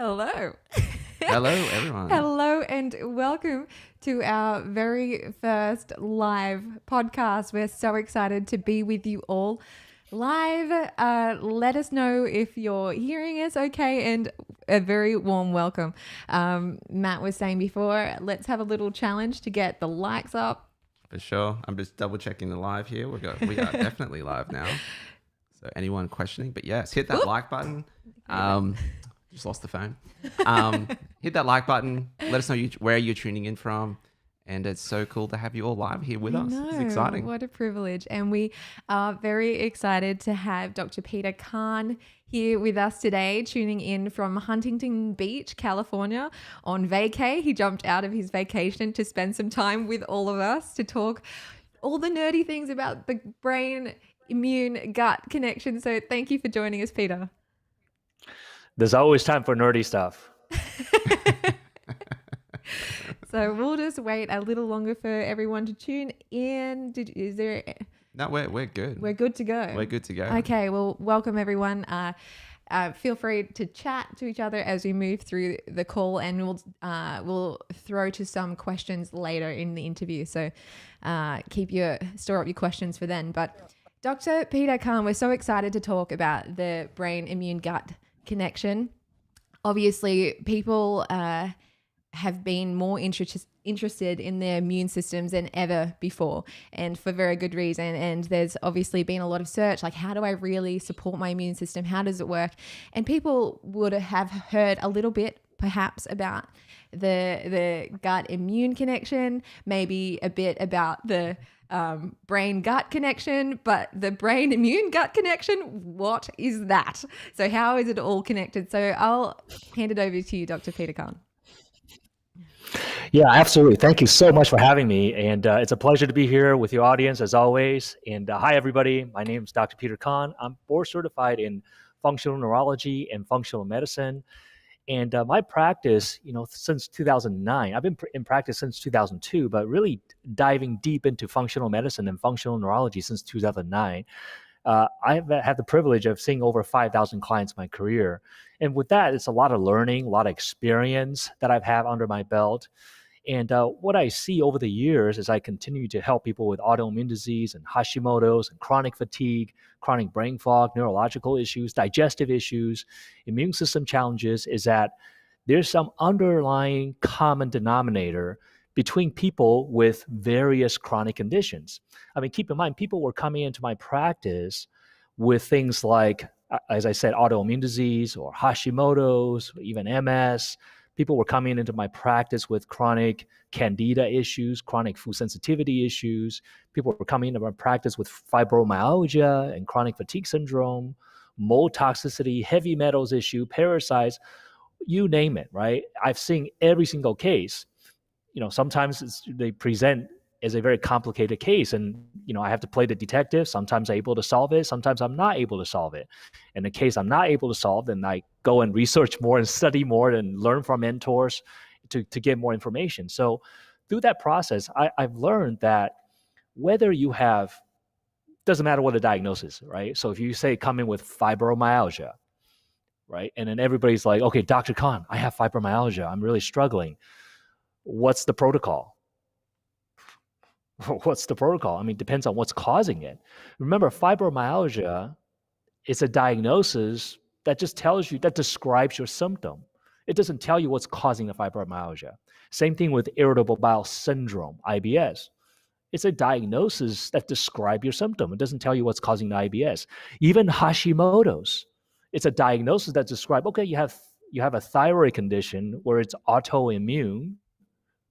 Hello. Hello, everyone. Hello, and welcome to our very first live podcast. We're so excited to be with you all live. Let us know if you're hearing us okay, and a very warm welcome. Matt was saying before, let's have a little challenge to get the likes up. For sure. I'm just double checking the live here. We are definitely live now. So anyone questioning, but yes, hit that Whoop. like button. Just lost the phone. Hit that like button. Let us know where you're tuning in from. And it's so cool to have you all live here with us. It's exciting. What a privilege. And we are very excited to have Dr. Peter Khan here with us today, tuning in from Huntington Beach, California on vacay. He jumped out of his vacation to spend some time with all of us to talk all the nerdy things about the brain immune gut connection. So thank you for joining us, Peter. There's always time for nerdy stuff. So we'll just wait a little longer for everyone to tune in. No, we're good. We're good to go. We're good to go. Okay, well, welcome everyone. Feel free to chat to each other as we move through the call, and we'll throw to some questions later in the interview. So store up your questions for then. But Dr. Peter Khan, we're so excited to talk about the brain immune gut connection. Obviously, people have been more interested in their immune systems than ever before, and for very good reason. And there's obviously been a lot of search, like, how do I really support my immune system? How does it work? And people would have heard a little bit perhaps about the gut immune connection, maybe a bit about the brain gut connection, but the brain immune gut connection, what is that? So how is it all connected? So I'll hand it over to you, Dr. Peter Khan. Yeah, absolutely. Thank you so much for having me. And it's a pleasure to be here with your audience as always. And hi, everybody. My name is Dr. Peter Khan. I'm board certified in functional neurology and functional medicine. And my practice, since 2009, I've been in practice since 2002, but really diving deep into functional medicine and functional neurology since 2009. I've had the privilege of seeing over 5,000 clients in my career. And with that, it's a lot of learning, a lot of experience that I've had under my belt. And what I see over the years as I continue to help people with autoimmune disease and Hashimoto's and chronic fatigue, chronic brain fog, neurological issues, digestive issues, immune system challenges, is that there's some underlying common denominator between people with various chronic conditions. I mean, keep in mind, people were coming into my practice with things like, as I said, autoimmune disease or Hashimoto's, or even MS. People were coming into my practice with chronic candida issues, chronic food sensitivity issues. People were coming into my practice with fibromyalgia and chronic fatigue syndrome, mold toxicity, heavy metals issue, parasites, you name it, right? I've seen every single case. Sometimes they present as a very complicated case, and I have to play the detective. Sometimes I'm able to solve it, sometimes I'm not able to solve it. In the case I'm not able to solve, then I go and research more and study more and learn from mentors to get more information. So through that process, I've learned that whether you have, doesn't matter what the diagnosis, right? So if you say come in with fibromyalgia, right, and then everybody's like, okay, Dr. Khan, I have fibromyalgia, I'm really struggling. What's the protocol? What's the protocol? I mean, it depends on what's causing it. Remember, fibromyalgia is a diagnosis that just tells you, that describes your symptom. It doesn't tell you what's causing the fibromyalgia. Same thing with irritable bowel syndrome, IBS. It's a diagnosis that describes your symptom. It doesn't tell you what's causing the IBS. Even Hashimoto's, it's a diagnosis that describes, okay, you have a thyroid condition where it's autoimmune,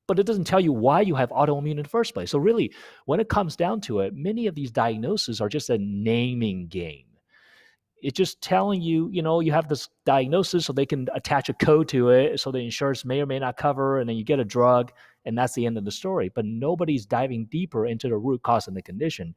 but it doesn't tell you why you have autoimmune in the first place. So really, when it comes down to it, many of these diagnoses are just a naming game. It's just telling you, you have this diagnosis so they can attach a code to it so the insurance may or may not cover, and then you get a drug, and that's the end of the story. But nobody's diving deeper into the root cause of the condition.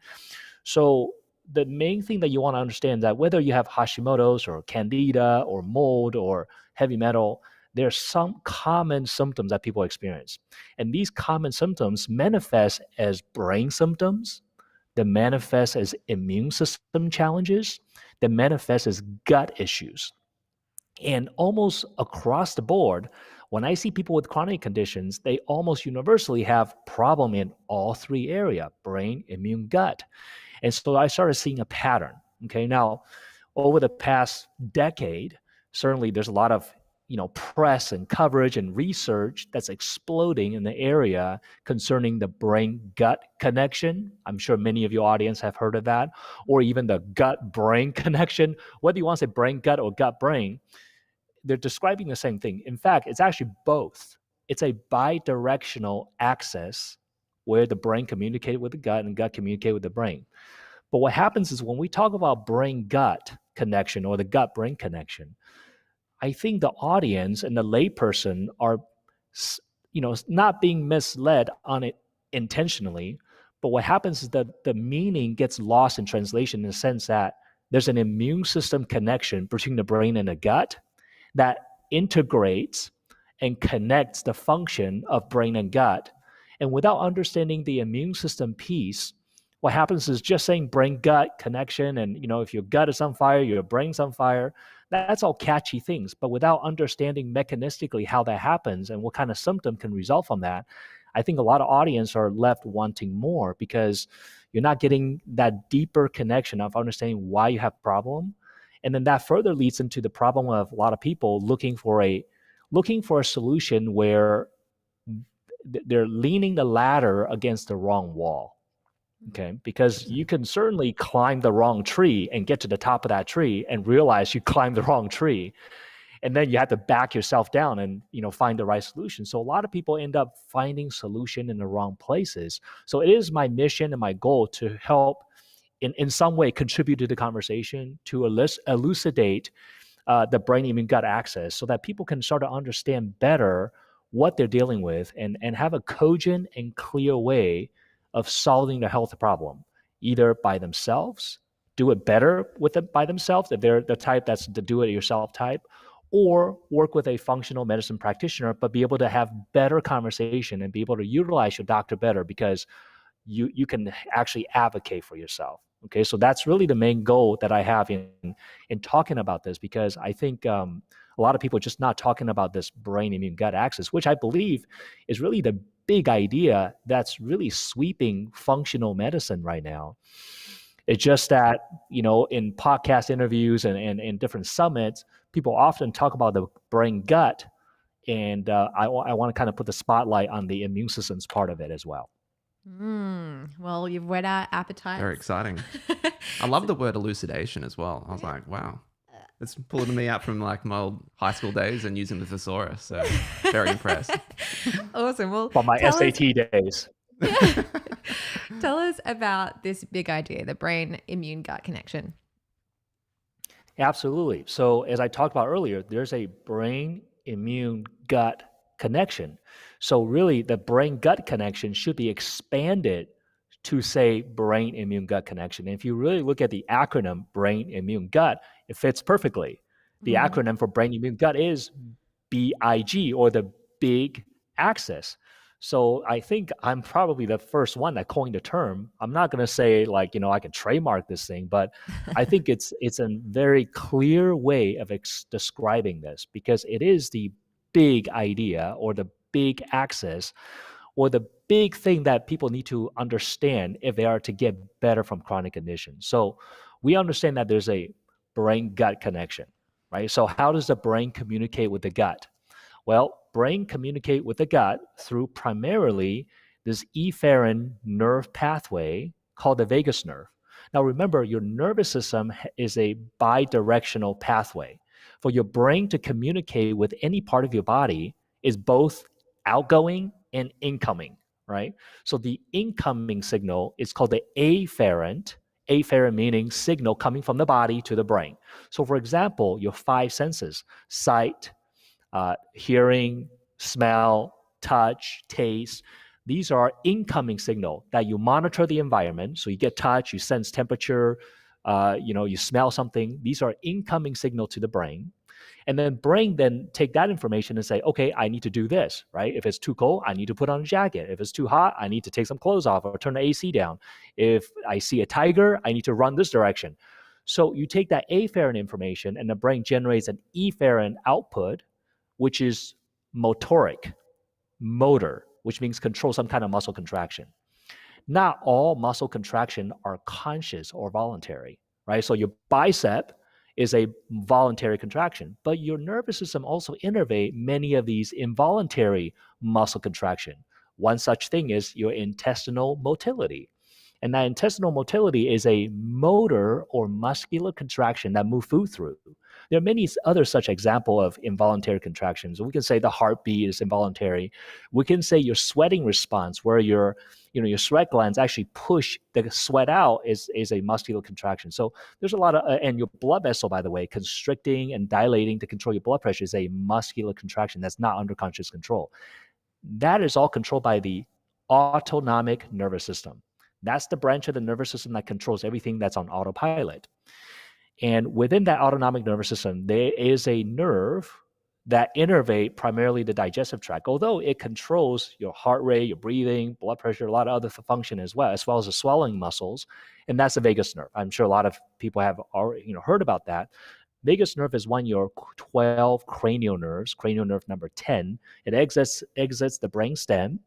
So the main thing that you want to understand is that whether you have Hashimoto's or candida or mold or heavy metal, there are some common symptoms that people experience. And these common symptoms manifest as brain symptoms, they manifest as immune system challenges, that manifest as gut issues. And almost across the board, when I see people with chronic conditions, they almost universally have problem in all three areas: brain, immune, gut. And so I started seeing a pattern. Okay, now over the past decade, certainly there's a lot of press and coverage and research that's exploding in the area concerning the brain gut connection. I'm sure many of your audience have heard of that, or even the gut brain connection. Whether you want to say brain gut or gut brain, they're describing the same thing. In fact, it's actually both. It's a bidirectional access where the brain communicates with the gut and gut communicate with the brain. But what happens is when we talk about brain gut connection or the gut brain connection, I think the audience and the layperson are, not being misled on it intentionally. But what happens is that the meaning gets lost in translation in the sense that there's an immune system connection between the brain and the gut that integrates and connects the function of brain and gut. And without understanding the immune system piece, what happens is just saying brain gut connection, and if your gut is on fire, your brain's on fire, that's all catchy things. But without understanding mechanistically how that happens and what kind of symptom can result from that, I think a lot of audience are left wanting more because you're not getting that deeper connection of understanding why you have problem. And then that further leads into the problem of a lot of people looking for a solution where they're leaning the ladder against the wrong wall. Okay, because you can certainly climb the wrong tree and get to the top of that tree and realize you climbed the wrong tree. And then you have to back yourself down and find the right solution. So a lot of people end up finding solution in the wrong places. So it is my mission and my goal to help in some way contribute to the conversation, to elucidate the brain immune gut axis so that people can start to understand better what they're dealing with and have a cogent and clear way of solving the health problem, either by themselves, do it better with it by themselves if they're the type that's the do-it-yourself type, or work with a functional medicine practitioner, but be able to have better conversation and be able to utilize your doctor better because you can actually advocate for yourself. Okay, so that's really the main goal that I have in talking about this, because I think a lot of people are just not talking about this brain immune gut axis, which I believe is really the big idea that's really sweeping functional medicine right now. It's just that, in podcast interviews and different summits, people often talk about the brain gut. And I want to kind of put the spotlight on the immune system's part of it as well. Well, you've whet our appetite. Very exciting. I love the word elucidation as well. I was like, wow. It's pulling me out from like my old high school days and using the thesaurus. So very impressed. Awesome. Well, from my SAT days. Tell us about this big idea, the brain immune gut connection. Absolutely. So as I talked about earlier, there's a brain immune gut connection. So really the brain gut connection should be expanded to say brain immune gut connection. And if you really look at the acronym brain immune gut, it fits perfectly. The acronym for brain immune gut is BIG, or the big axis. So I think I'm probably the first one that coined the term. I'm not going to say I can trademark this thing, but I think it's a very clear way of describing this, because it is the big idea or the big axis or the big thing that people need to understand if they are to get better from chronic conditions. So we understand that there's a brain-gut connection, right? So how does the brain communicate with the gut? Well, brain communicate with the gut through primarily this efferent nerve pathway called the vagus nerve. Now remember, your nervous system is a bidirectional pathway. For your brain to communicate with any part of your body is both outgoing and incoming, right? So the incoming signal is called the afferent meaning signal coming from the body to the brain. So for example, your five senses, sight, hearing, smell, touch, taste, these are incoming signal that you monitor the environment. So you get touch, you sense temperature, you smell something. These are incoming signal to the brain. And then brain then take that information and say, okay, I need to do this, right? If it's too cold, I need to put on a jacket. If it's too hot, I need to take some clothes off or turn the AC down. If I see a tiger, I need to run this direction. So you take that afferent information and the brain generates an efferent output, which is motor, which means control some kind of muscle contraction. Not all muscle contraction are conscious or voluntary, right? So your bicep is a voluntary contraction, but your nervous system also innervate many of these involuntary muscle contraction. One such thing is your intestinal motility. And that intestinal motility is a motor or muscular contraction that move food through. There are many other such example of involuntary contractions. We can say the heartbeat is involuntary. We can say your sweating response, where your sweat glands actually push the sweat out, is a muscular contraction. So there's a lot of, and your blood vessel, by the way, constricting and dilating to control your blood pressure is a muscular contraction that's not under conscious control. That is all controlled by the autonomic nervous system. That's the branch of the nervous system that controls everything that's on autopilot. And within that autonomic nervous system, there is a nerve that innervate primarily the digestive tract, although it controls your heart rate, your breathing, blood pressure, a lot of other function as well as the swelling muscles. And that's the vagus nerve. I'm sure a lot of people have already heard about that. Vagus nerve is one of your 12 cranial nerves, cranial nerve number 10. It exits the brain stem,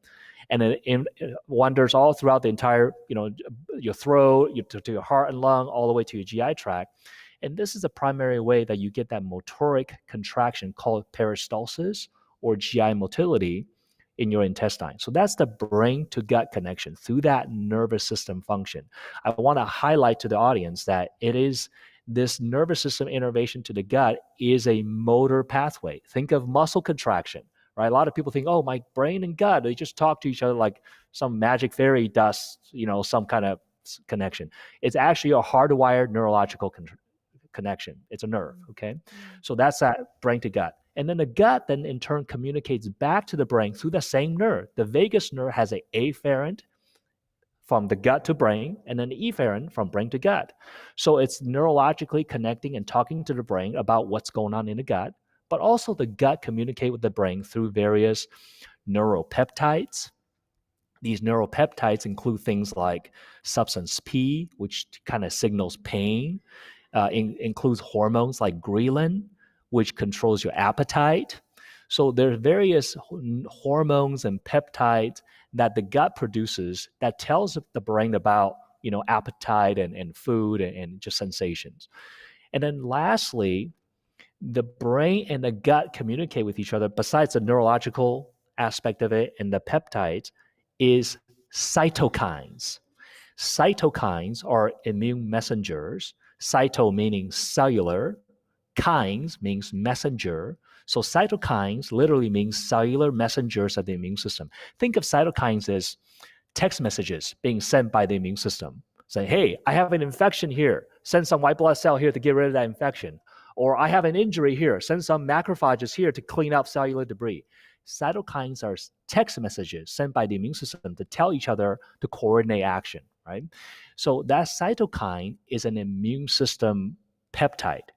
and it wanders all throughout the entire, your throat, to your heart and lung, all the way to your GI tract. And this is the primary way that you get that motoric contraction called peristalsis or GI motility in your intestine. So that's the brain to gut connection through that nervous system function. I want to highlight to the audience that it is this nervous system innervation to the gut is a motor pathway. Think of muscle contraction, right? A lot of people think, oh, my brain and gut, they just talk to each other like some magic fairy dust, some kind of connection. It's actually a hardwired neurological connection. It's a nerve, okay? So that's that brain to gut. And then the gut then in turn communicates back to the brain through the same nerve. The vagus nerve has an afferent from the gut to brain, and then efferent from brain to gut. So it's neurologically connecting and talking to the brain about what's going on in the gut, but also the gut communicate with the brain through various neuropeptides. These neuropeptides include things like substance P, which kind of signals pain, includes hormones like ghrelin, which controls your appetite. So there's various hormones and peptides that the gut produces that tells the brain about, appetite and food and just sensations. And then lastly, the brain and the gut communicate with each other besides the neurological aspect of it and the peptides is cytokines. Cytokines are immune messengers. Cyto meaning cellular, kines means messenger. So cytokines literally means cellular messengers of the immune system. Think of cytokines as text messages being sent by the immune system. Say, hey, I have an infection here. Send some white blood cell here to get rid of that infection. Or I have an injury here. Send some macrophages here to clean up cellular debris. Cytokines are text messages sent by the immune system to tell each other to coordinate action, right? So that cytokine is an immune system peptide.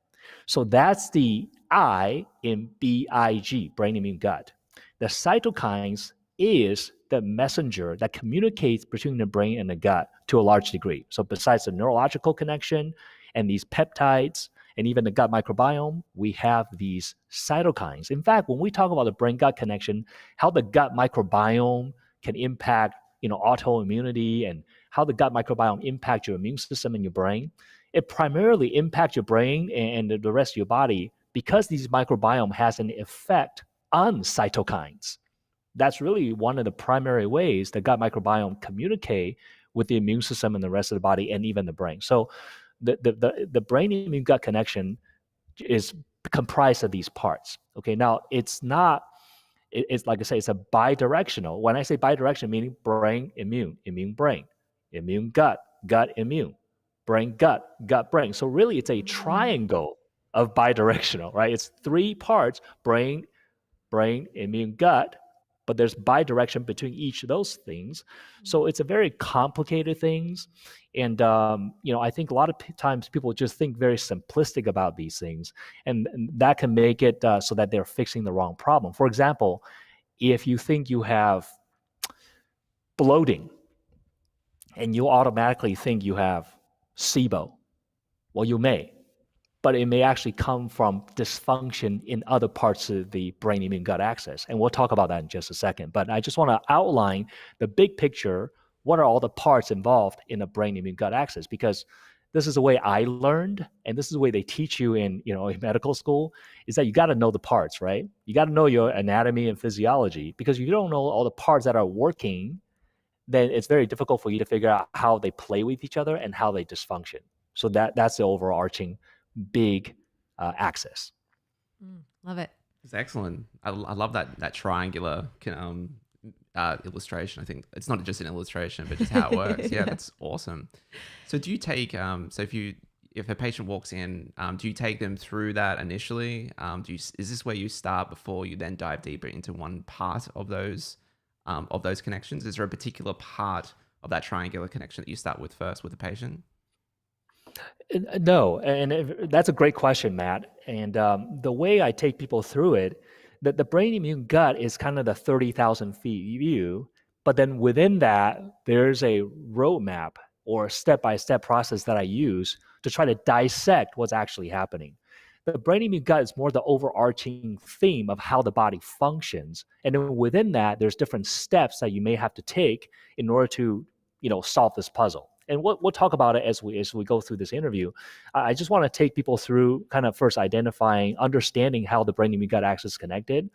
So that's the I in BIG, brain immune gut. The cytokines is the messenger that communicates between the brain and the gut to a large degree. So besides the neurological connection and these peptides and even the gut microbiome, we have these cytokines. In fact, when we talk about the brain-gut connection, how the gut microbiome can impact, autoimmunity and how the gut microbiome impacts your immune system and your brain, it primarily impacts your brain and the rest of your body because these microbiome has an effect on cytokines. That's really one of the primary ways the gut microbiome communicate with the immune system and the rest of the body and even the brain. So the brain immune gut connection is comprised of these parts. Okay, now it's like I say, it's a bidirectional. When I say bidirectional, meaning brain immune brain, immune gut immune, brain gut brain. So really, it's a triangle of bidirectional, right? It's three parts: brain, immune, gut. But there's bidirection between each of those things. So it's a very complicated things. And, I think a lot of times people just think very simplistic about these things. And that can make it so that they're fixing the wrong problem. For example, if you think you have bloating and you automatically think you have SIBO, Well, you may, but it may actually come from dysfunction in other parts of the brain immune gut axis. And we'll talk about that in just a second. But I just want to outline the big picture. What are all the parts involved in the brain immune gut axis? Because this is the way I learned, and this is the way they teach you in medical school, is that you got to know the parts, right? You got to know your anatomy and physiology, because if you don't know all the parts that are working, then it's very difficult for you to figure out how they play with each other and how they dysfunction. So that's the overarching big axis. Love it. It's excellent. I love that triangular illustration. I think it's not just an illustration, but just how it works. Yeah, that's awesome. So do you take if a patient walks in, do you take them through that initially? Is this where you start before you then dive deeper into one part of those connections? Is there a particular part of that triangular connection that you start with first with the patient? No, and that's a great question, Matt. And the way I take people through it, that the brain immune gut is kind of the 30,000 feet view, but then within that, there's a roadmap or step-by-step process that I use to try to dissect what's actually happening. The brain immune gut is more the overarching theme of how the body functions, and then within that, there's different steps that you may have to take in order to, solve this puzzle. And we'll talk about it as we go through this interview. I just want to take people through kind of first understanding how the brain immune gut axis is connected,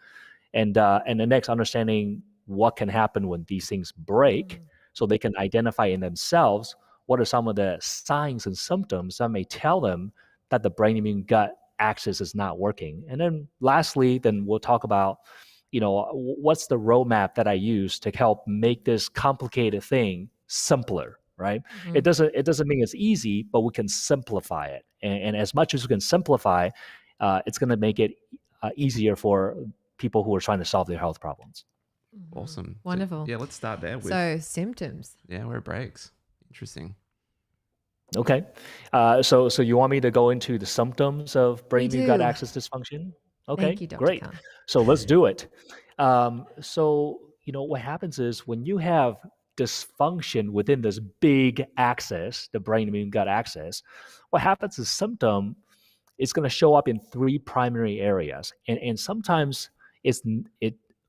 and the next understanding what can happen when these things break, so they can identify in themselves what are some of the signs and symptoms that may tell them that the brain immune gut axis is not working. And then lastly, we'll talk about what's the roadmap that I use to help make this complicated thing simpler. Right? Mm-hmm. It doesn't mean it's easy, but we can simplify it. And as much as we can simplify, it's going to make it easier for people who are trying to solve their health problems. Awesome. Wonderful. So, let's start there. So symptoms. Yeah, where it breaks. Interesting. Okay. So you want me to go into the symptoms of brain immune gut axis dysfunction? Okay, thank you, Dr. Great. Khan. So let's do it. What happens is when you have dysfunction within this big axis, the brain immune gut axis, what happens is symptom is going to show up in three primary areas. And sometimes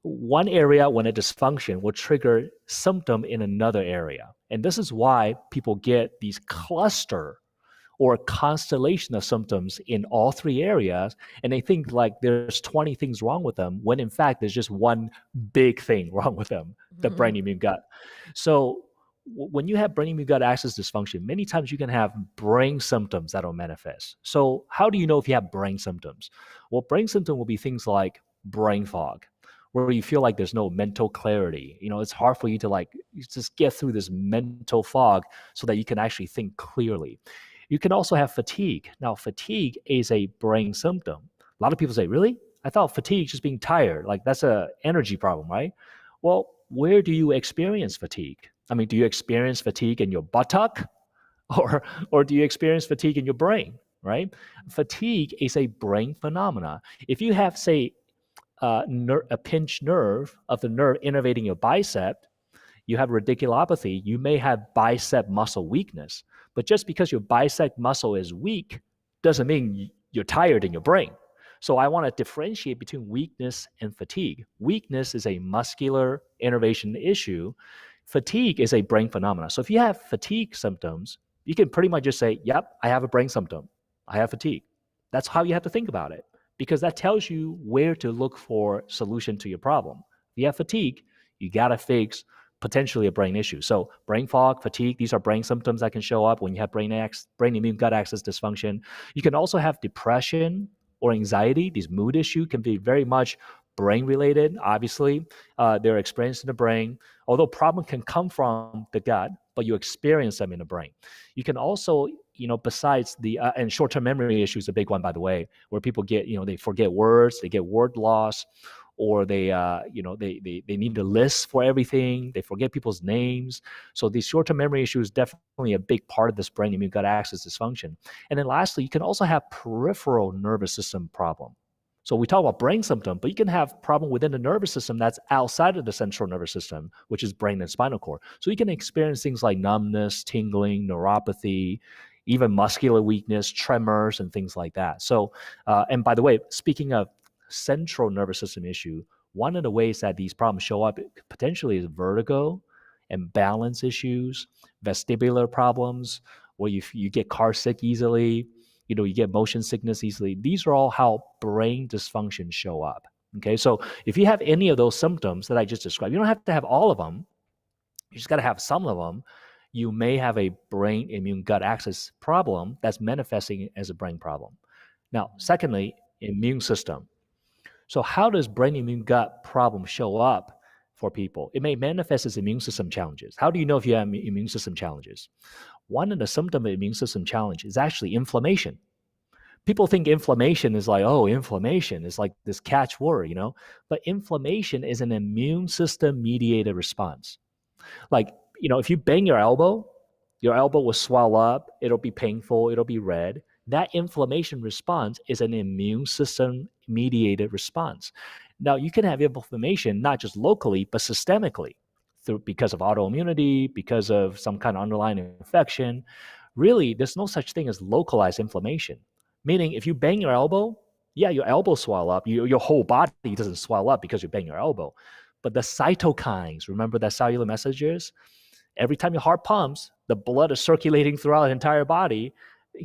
one area when a dysfunction will trigger symptom in another area. And this is why people get these cluster or constellation of symptoms in all three areas, and they think like there's 20 things wrong with them, when in fact there's just one big thing wrong with them, the brain immune gut. So when you have brain immune gut axis dysfunction, many times you can have brain symptoms that will manifest. So how do you know if you have brain symptoms? Well, brain symptom will be things like brain fog, where you feel like there's no mental clarity. It's hard for you to just get through this mental fog so that you can actually think clearly. You can also have fatigue. Now, fatigue is a brain symptom. A lot of people say, really? I thought fatigue is just being tired. Like that's an energy problem, right? Well, where do you experience fatigue? I mean, do you experience fatigue in your buttock or do you experience fatigue in your brain, right? Fatigue is a brain phenomena. If you have, say, a pinched nerve of the nerve innervating your bicep, you have radiculopathy, you may have bicep muscle weakness. But just because your bicep muscle is weak doesn't mean you're tired in your brain. So I want to differentiate between weakness and fatigue. Weakness is a muscular innervation issue. Fatigue is a brain phenomenon. So if you have fatigue symptoms, you can pretty much just say, yep, I have a brain symptom. I have fatigue. That's how you have to think about it, because that tells you where to look for solution to your problem. If you have fatigue, you got to fix potentially a brain issue. So brain fog, fatigue, these are brain symptoms that can show up when you have brain immune gut axis dysfunction. You can also have depression or anxiety. These mood issues can be very much brain related. Obviously, they're experienced in the brain, although problem can come from the gut, but you experience them in the brain. You can also, besides the, and short-term memory issue is a big one, by the way, where people get, they forget words, they get word loss, or they need a list for everything. They forget people's names. So these short-term memory issues is definitely a big part of this brain immune gut axis dysfunction. And then lastly, you can also have peripheral nervous system problem. So we talk about brain symptom, but you can have problem within the nervous system that's outside of the central nervous system, which is brain and spinal cord. So you can experience things like numbness, tingling, neuropathy, even muscular weakness, tremors, and things like that. So, and by the way, speaking of central nervous system issue, one of the ways that these problems show up potentially is vertigo and balance issues, vestibular problems, where you get car sick easily, you get motion sickness easily. These are all how brain dysfunction show up. Okay, so if you have any of those symptoms that I just described, you don't have to have all of them. You just got to have some of them. You may have a brain immune gut axis problem that's manifesting as a brain problem. Now, secondly, immune system. So how does brain immune gut problem show up for people? It may manifest as immune system challenges. How do you know if you have immune system challenges? One of the symptoms of immune system challenge is actually inflammation. People think inflammation is like, oh, inflammation is like this catchword, but inflammation is an immune system mediated response. Like, if you bang your elbow will swell up, it'll be painful, it'll be red. That inflammation response is an immune system mediated response. Now, you can have inflammation not just locally, but systemically because of autoimmunity, because of some kind of underlying infection. Really, there's no such thing as localized inflammation. Meaning, if you bang your elbow, yeah, your elbow swell up. Your whole body doesn't swell up because you bang your elbow. But the cytokines, remember that cellular messages? Every time your heart pumps, the blood is circulating throughout the entire body.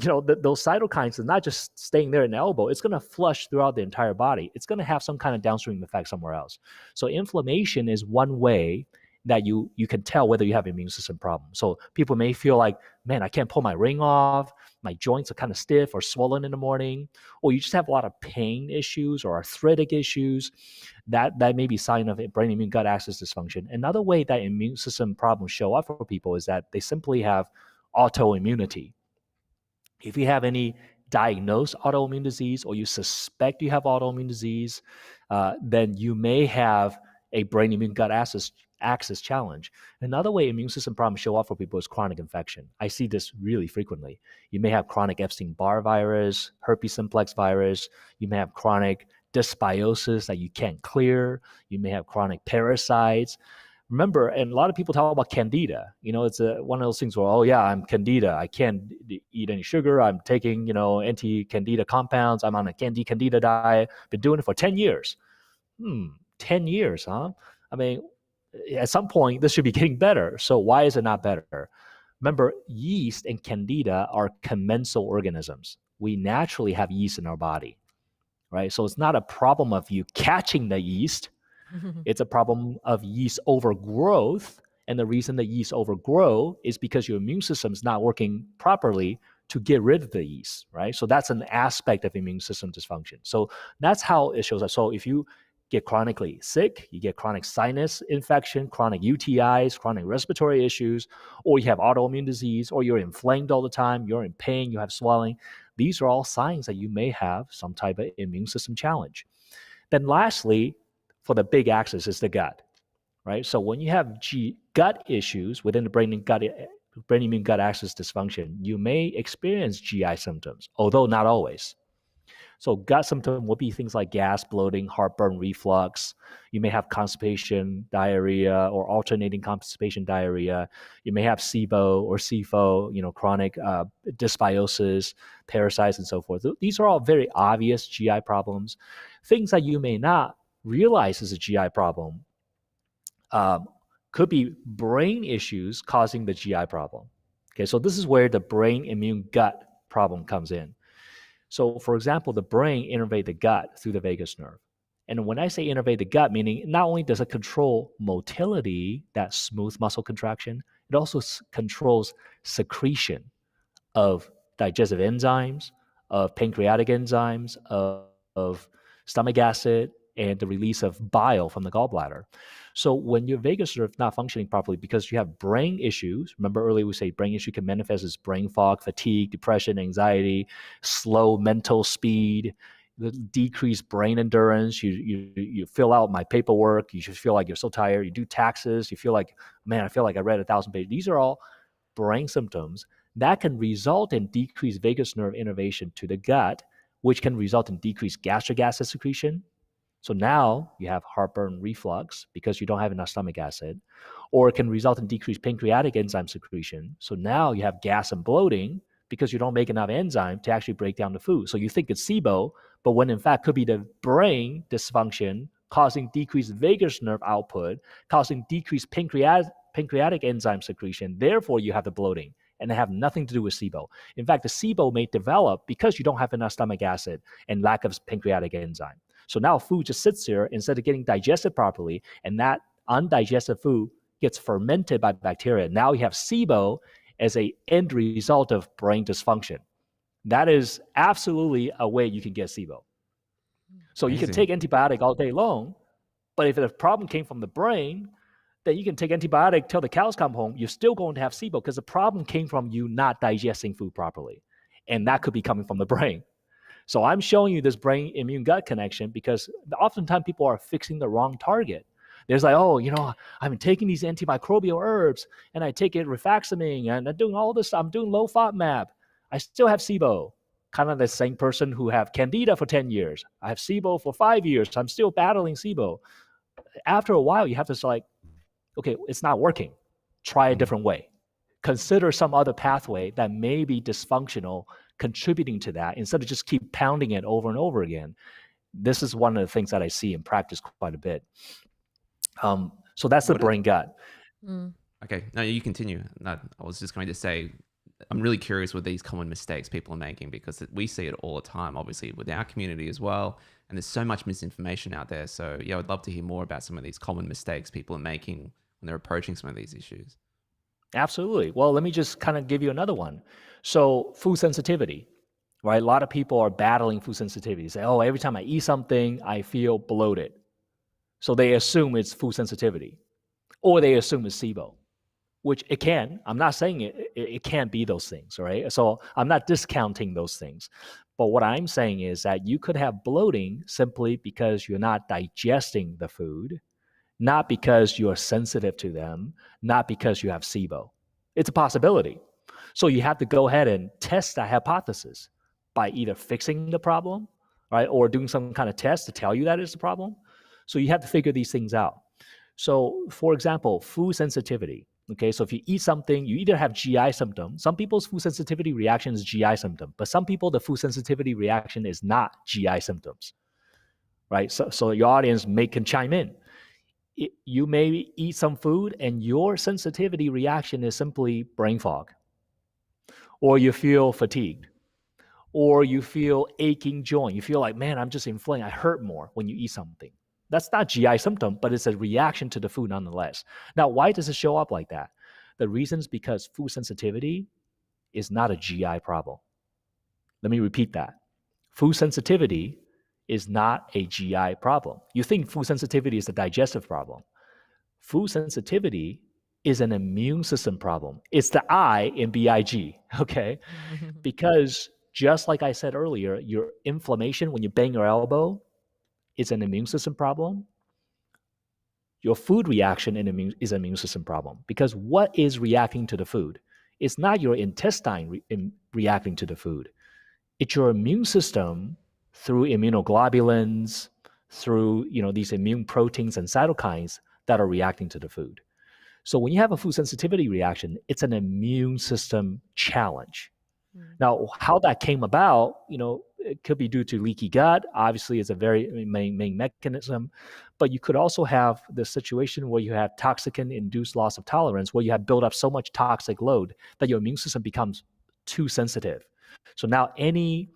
Those cytokines are not just staying there in the elbow. It's going to flush throughout the entire body. It's going to have some kind of downstream effect somewhere else. So inflammation is one way that you can tell whether you have an immune system problem. So people may feel like, man, I can't pull my ring off. My joints are kind of stiff or swollen in the morning, or you just have a lot of pain issues or arthritic issues. That may be a sign of brain immune gut axis dysfunction. Another way that immune system problems show up for people is that they simply have autoimmunity. If you have any diagnosed autoimmune disease or you suspect you have autoimmune disease, then you may have a brain immune gut axis challenge. Another way immune system problems show up for people is chronic infection. I see this really frequently. You may have chronic Epstein-Barr virus, herpes simplex virus. You may have chronic dysbiosis that you can't clear. You may have chronic parasites. Remember, and a lot of people talk about candida. It's one of those things where, oh yeah, I'm candida. I can't eat any sugar. I'm taking, anti-candida compounds. I'm on a candida diet. Been doing it for 10 years. 10 years, huh? I mean, at some point, this should be getting better. So why is it not better? Remember, yeast and candida are commensal organisms. We naturally have yeast in our body, right? So it's not a problem of you catching the yeast. It's a problem of yeast overgrowth. And the reason that yeast overgrow is because your immune system is not working properly to get rid of the yeast, right? So that's an aspect of immune system dysfunction. So that's how it shows up. So if you get chronically sick, you get chronic sinus infection, chronic UTIs, chronic respiratory issues, or you have autoimmune disease, or you're inflamed all the time, you're in pain, you have swelling. These are all signs that you may have some type of immune system challenge. Then lastly, for the big axis is the gut, right? So when you have gut issues within the brain immune gut axis dysfunction, you may experience GI symptoms, although not always. So gut symptoms will be things like gas, bloating, heartburn, reflux. You may have constipation, diarrhea, or alternating constipation, diarrhea. You may have SIBO or SIFO, chronic dysbiosis, parasites, and so forth. These are all very obvious GI problems. Things that you may not realize is a GI problem could be brain issues causing the GI problem. Okay, so this is where the brain immune gut problem comes in. So, for example, the brain innervates the gut through the vagus nerve. And when I say innervate the gut, meaning not only does it control motility, that smooth muscle contraction, it also controls secretion of digestive enzymes, of pancreatic enzymes, of stomach acid, and the release of bile from the gallbladder. So when your vagus nerve is not functioning properly because you have brain issues, remember earlier we say brain issue can manifest as brain fog, fatigue, depression, anxiety, slow mental speed, the decreased brain endurance. You fill out my paperwork, you just feel like you're so tired. You do taxes, you feel like, man, I feel like I read 1,000 pages. These are all brain symptoms that can result in decreased vagus nerve innervation to the gut, which can result in decreased gastric acid secretion. So now you have heartburn, reflux because you don't have enough stomach acid, or it can result in decreased pancreatic enzyme secretion. So now you have gas and bloating because you don't make enough enzyme to actually break down the food. So you think it's SIBO, but when in fact could be the brain dysfunction causing decreased vagus nerve output, causing decreased pancreatic enzyme secretion. Therefore, you have the bloating, and it have nothing to do with SIBO. In fact, the SIBO may develop because you don't have enough stomach acid and lack of pancreatic enzyme. So now food just sits there instead of getting digested properly, and that undigested food gets fermented by bacteria. Now you have SIBO as an end result of brain dysfunction. That is absolutely a way you can get SIBO. So you can take antibiotic all day long, but if the problem came from the brain, then you can take antibiotic till the cows come home. You're still going to have SIBO because the problem came from you not digesting food properly. And that could be coming from the brain. So I'm showing you this brain immune gut connection because oftentimes people are fixing the wrong target. There's like, oh, I've been taking these antimicrobial herbs and I take it rifaximin and I'm doing all this. I'm doing low FODMAP. I still have SIBO. Kind of the same person who have Candida for 10 years. I have SIBO for 5 years. I'm still battling SIBO. After a while, you have to like, okay, it's not working. Try a different way. Consider some other pathway that may be dysfunctional, contributing to that instead of just keep pounding it over and over again. This is one of the things that I see in practice quite a bit. So that's the brain gut. Okay, no, you continue. No, I was just going to say, I'm really curious with these common mistakes people are making because we see it all the time, obviously, with our community as well. And there's so much misinformation out there. So yeah, I'd love to hear more about some of these common mistakes people are making when they're approaching some of these issues. Absolutely. Well, let me just kind of give you another one. So food sensitivity, right? A lot of people are battling food sensitivity. They say, oh, every time I eat something, I feel bloated. So they assume it's food sensitivity, or they assume it's SIBO, which it can. I'm not saying it can't be those things, right? So I'm not discounting those things. But what I'm saying is that you could have bloating simply because you're not digesting the food, not because you're sensitive to them, not because you have SIBO. It's a possibility. So you have to go ahead and test that hypothesis by either fixing the problem, right, or doing some kind of test to tell you that it's a problem. So you have to figure these things out. So for example, food sensitivity. Okay, so if you eat something, you either have GI symptom. Some people's food sensitivity reaction is GI symptom, but some people, the food sensitivity reaction is not GI symptoms, right? So your audience can chime in. You may eat some food and your sensitivity reaction is simply brain fog, or you feel fatigued, or you feel aching joint. You feel like, man, I'm just inflamed. I hurt more when you eat something. That's not GI symptom, but it's a reaction to the food nonetheless. Now, why does it show up like that? The reason is because food sensitivity is not a GI problem. Let me repeat that. Food sensitivity is not a GI problem. You think food sensitivity is a digestive problem. Food sensitivity is an immune system problem. It's the I in BIG, okay? Because just like I said earlier, your inflammation when you bang your elbow, is an immune system problem. Your food reaction is an immune system problem because what is reacting to the food? It's not your intestine reacting to the food. It's your immune system through immunoglobulins, through these immune proteins and cytokines that are reacting to the food. So when you have a food sensitivity reaction, it's an immune system challenge. Now, how that came about, it could be due to leaky gut. Obviously, it's a very main mechanism. But you could also have the situation where you have toxin-induced loss of tolerance, where you have built up so much toxic load that your immune system becomes too sensitive. So now any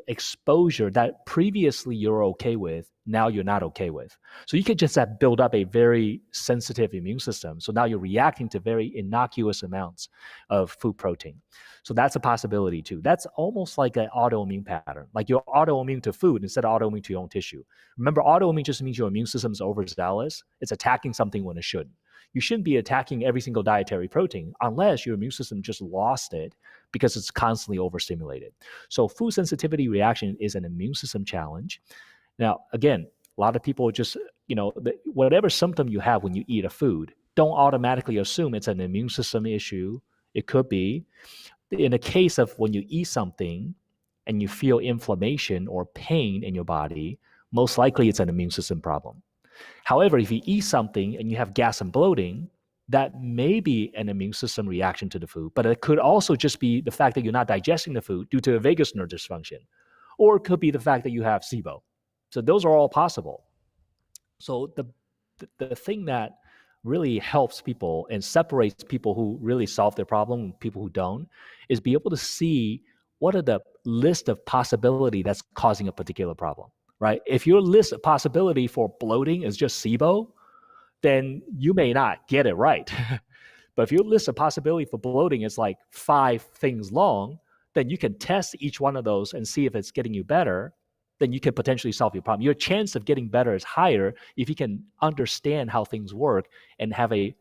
exposure that previously you're okay with, now you're not okay with. So you could just have built up a very sensitive immune system. So now you're reacting to very innocuous amounts of food protein. So that's a possibility too. That's almost like an autoimmune pattern. Like you're autoimmune to food instead of autoimmune to your own tissue. Remember, autoimmune just means your immune system is overzealous. It's attacking something when it shouldn't. You shouldn't be attacking every single dietary protein unless your immune system just lost it because it's constantly overstimulated. So food sensitivity reaction is an immune system challenge. Now, again, a lot of people just, whatever symptom you have when you eat a food, don't automatically assume it's an immune system issue. It could be. In the case of when you eat something and you feel inflammation or pain in your body, most likely it's an immune system problem. However, if you eat something and you have gas and bloating, that may be an immune system reaction to the food, but it could also just be the fact that you're not digesting the food due to a vagus nerve dysfunction, or it could be the fact that you have SIBO. So those are all possible. So the thing that really helps people and separates people who really solve their problem and people who don't is be able to see what are the list of possibility that's causing a particular problem, right? If your list of possibility for bloating is just SIBO, then you may not get it right. But if your list of possibility for bloating is like 5 things long, then you can test each one of those and see if it's getting you better. Then you can potentially solve your problem. Your chance of getting better is higher if you can understand how things work and have a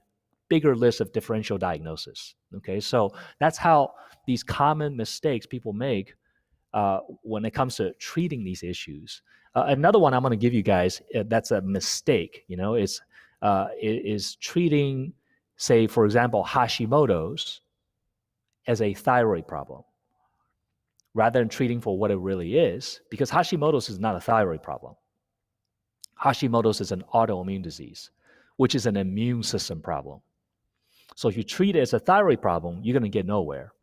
bigger list of differential diagnosis. Okay, so that's how these common mistakes people make when it comes to treating these issues. Another one I'm going to give you guys that's a mistake. Is treating, say, for example, Hashimoto's as a thyroid problem rather than treating for what it really is, because Hashimoto's is not a thyroid problem. Hashimoto's is an autoimmune disease, which is an immune system problem. So if you treat it as a thyroid problem, you're going to get nowhere.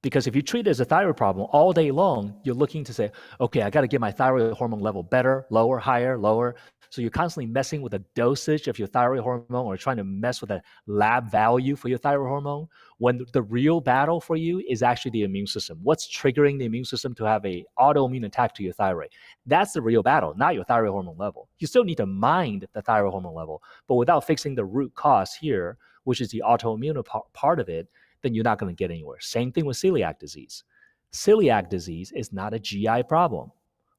Because if you treat it as a thyroid problem all day long, you're looking to say, okay, I got to get my thyroid hormone level better, lower, higher, lower. So you're constantly messing with the dosage of your thyroid hormone or trying to mess with the lab value for your thyroid hormone, when the real battle for you is actually the immune system. What's triggering the immune system to have an autoimmune attack to your thyroid? That's the real battle, not your thyroid hormone level. You still need to mind the thyroid hormone level, but without fixing the root cause here, which is the autoimmune part of it, then you're not going to get anywhere. Same thing with celiac disease. Celiac disease is not a GI problem.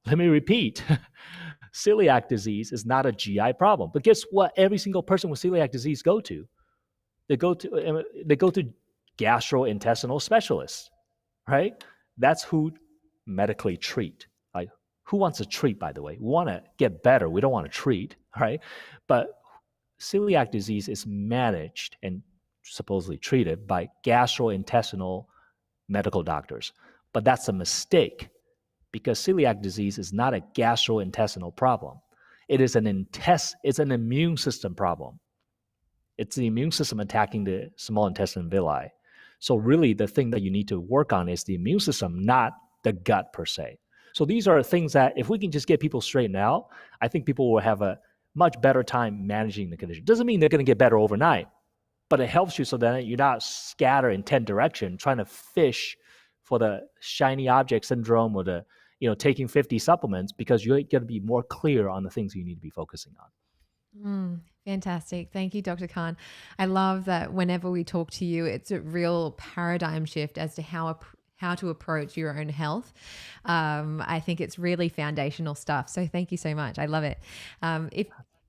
Let me repeat. Celiac disease is not a GI problem. But guess what every single person with celiac disease go to? They go to gastrointestinal specialists, right? That's who medically treat. Like, who wants to treat, by the way? We want to get better. We don't want to treat, right? But celiac disease is managed and supposedly treated by gastrointestinal medical doctors. But that's a mistake, because celiac disease is not a gastrointestinal problem. It's an immune system problem. It's the immune system attacking the small intestine villi. So really the thing that you need to work on is the immune system, not the gut per se. So these are things that if we can just get people straightened out, I think people will have a much better time managing the condition. Doesn't mean they're going to get better overnight, but it helps you so that you're not scattered in 10 directions trying to fish for the shiny object syndrome or the, taking 50 supplements, because you're going to be more clear on the things you need to be focusing on. Fantastic. Thank you, Dr. Khan. I love that whenever we talk to you, it's a real paradigm shift as to how to approach your own health. I think it's really foundational stuff. So thank you so much. I love it. If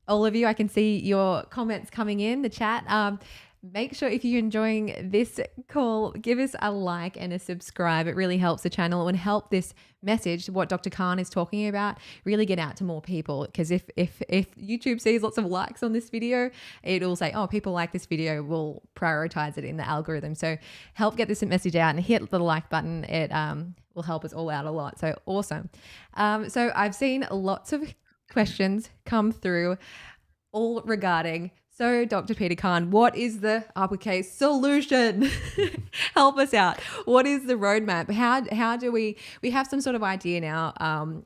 all of you, I can see your comments coming in the chat. Make sure if you're enjoying this call, give us a like and a subscribe. It really helps the channel and help this message, what Dr. Khan is talking about, really get out to more people. Because if YouTube sees lots of likes on this video, it'll say, oh, people like this video, we'll prioritize it in the algorithm. So help get this message out and hit the like button. It will help us all out a lot. So awesome. So I've seen lots of questions come through, all regarding, so Dr. Peter Khan, what is the uppercase solution? Help us out. What is the roadmap? How do we have some sort of idea now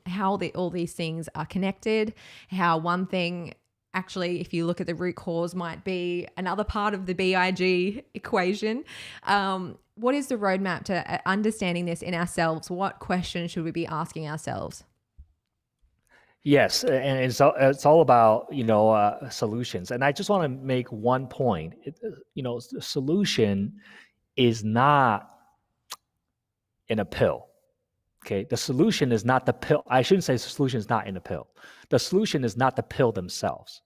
how all these things are connected, how one thing actually, if you look at the root cause, might be another part of the BIG equation. What is the roadmap to understanding this in ourselves? What questions should we be asking ourselves? Yes, and it's all about solutions. And I just want to make one point. The solution is not in a pill. Okay, the solution is not the pill. I shouldn't say the solution is not in a pill. The solution is not the pill themselves.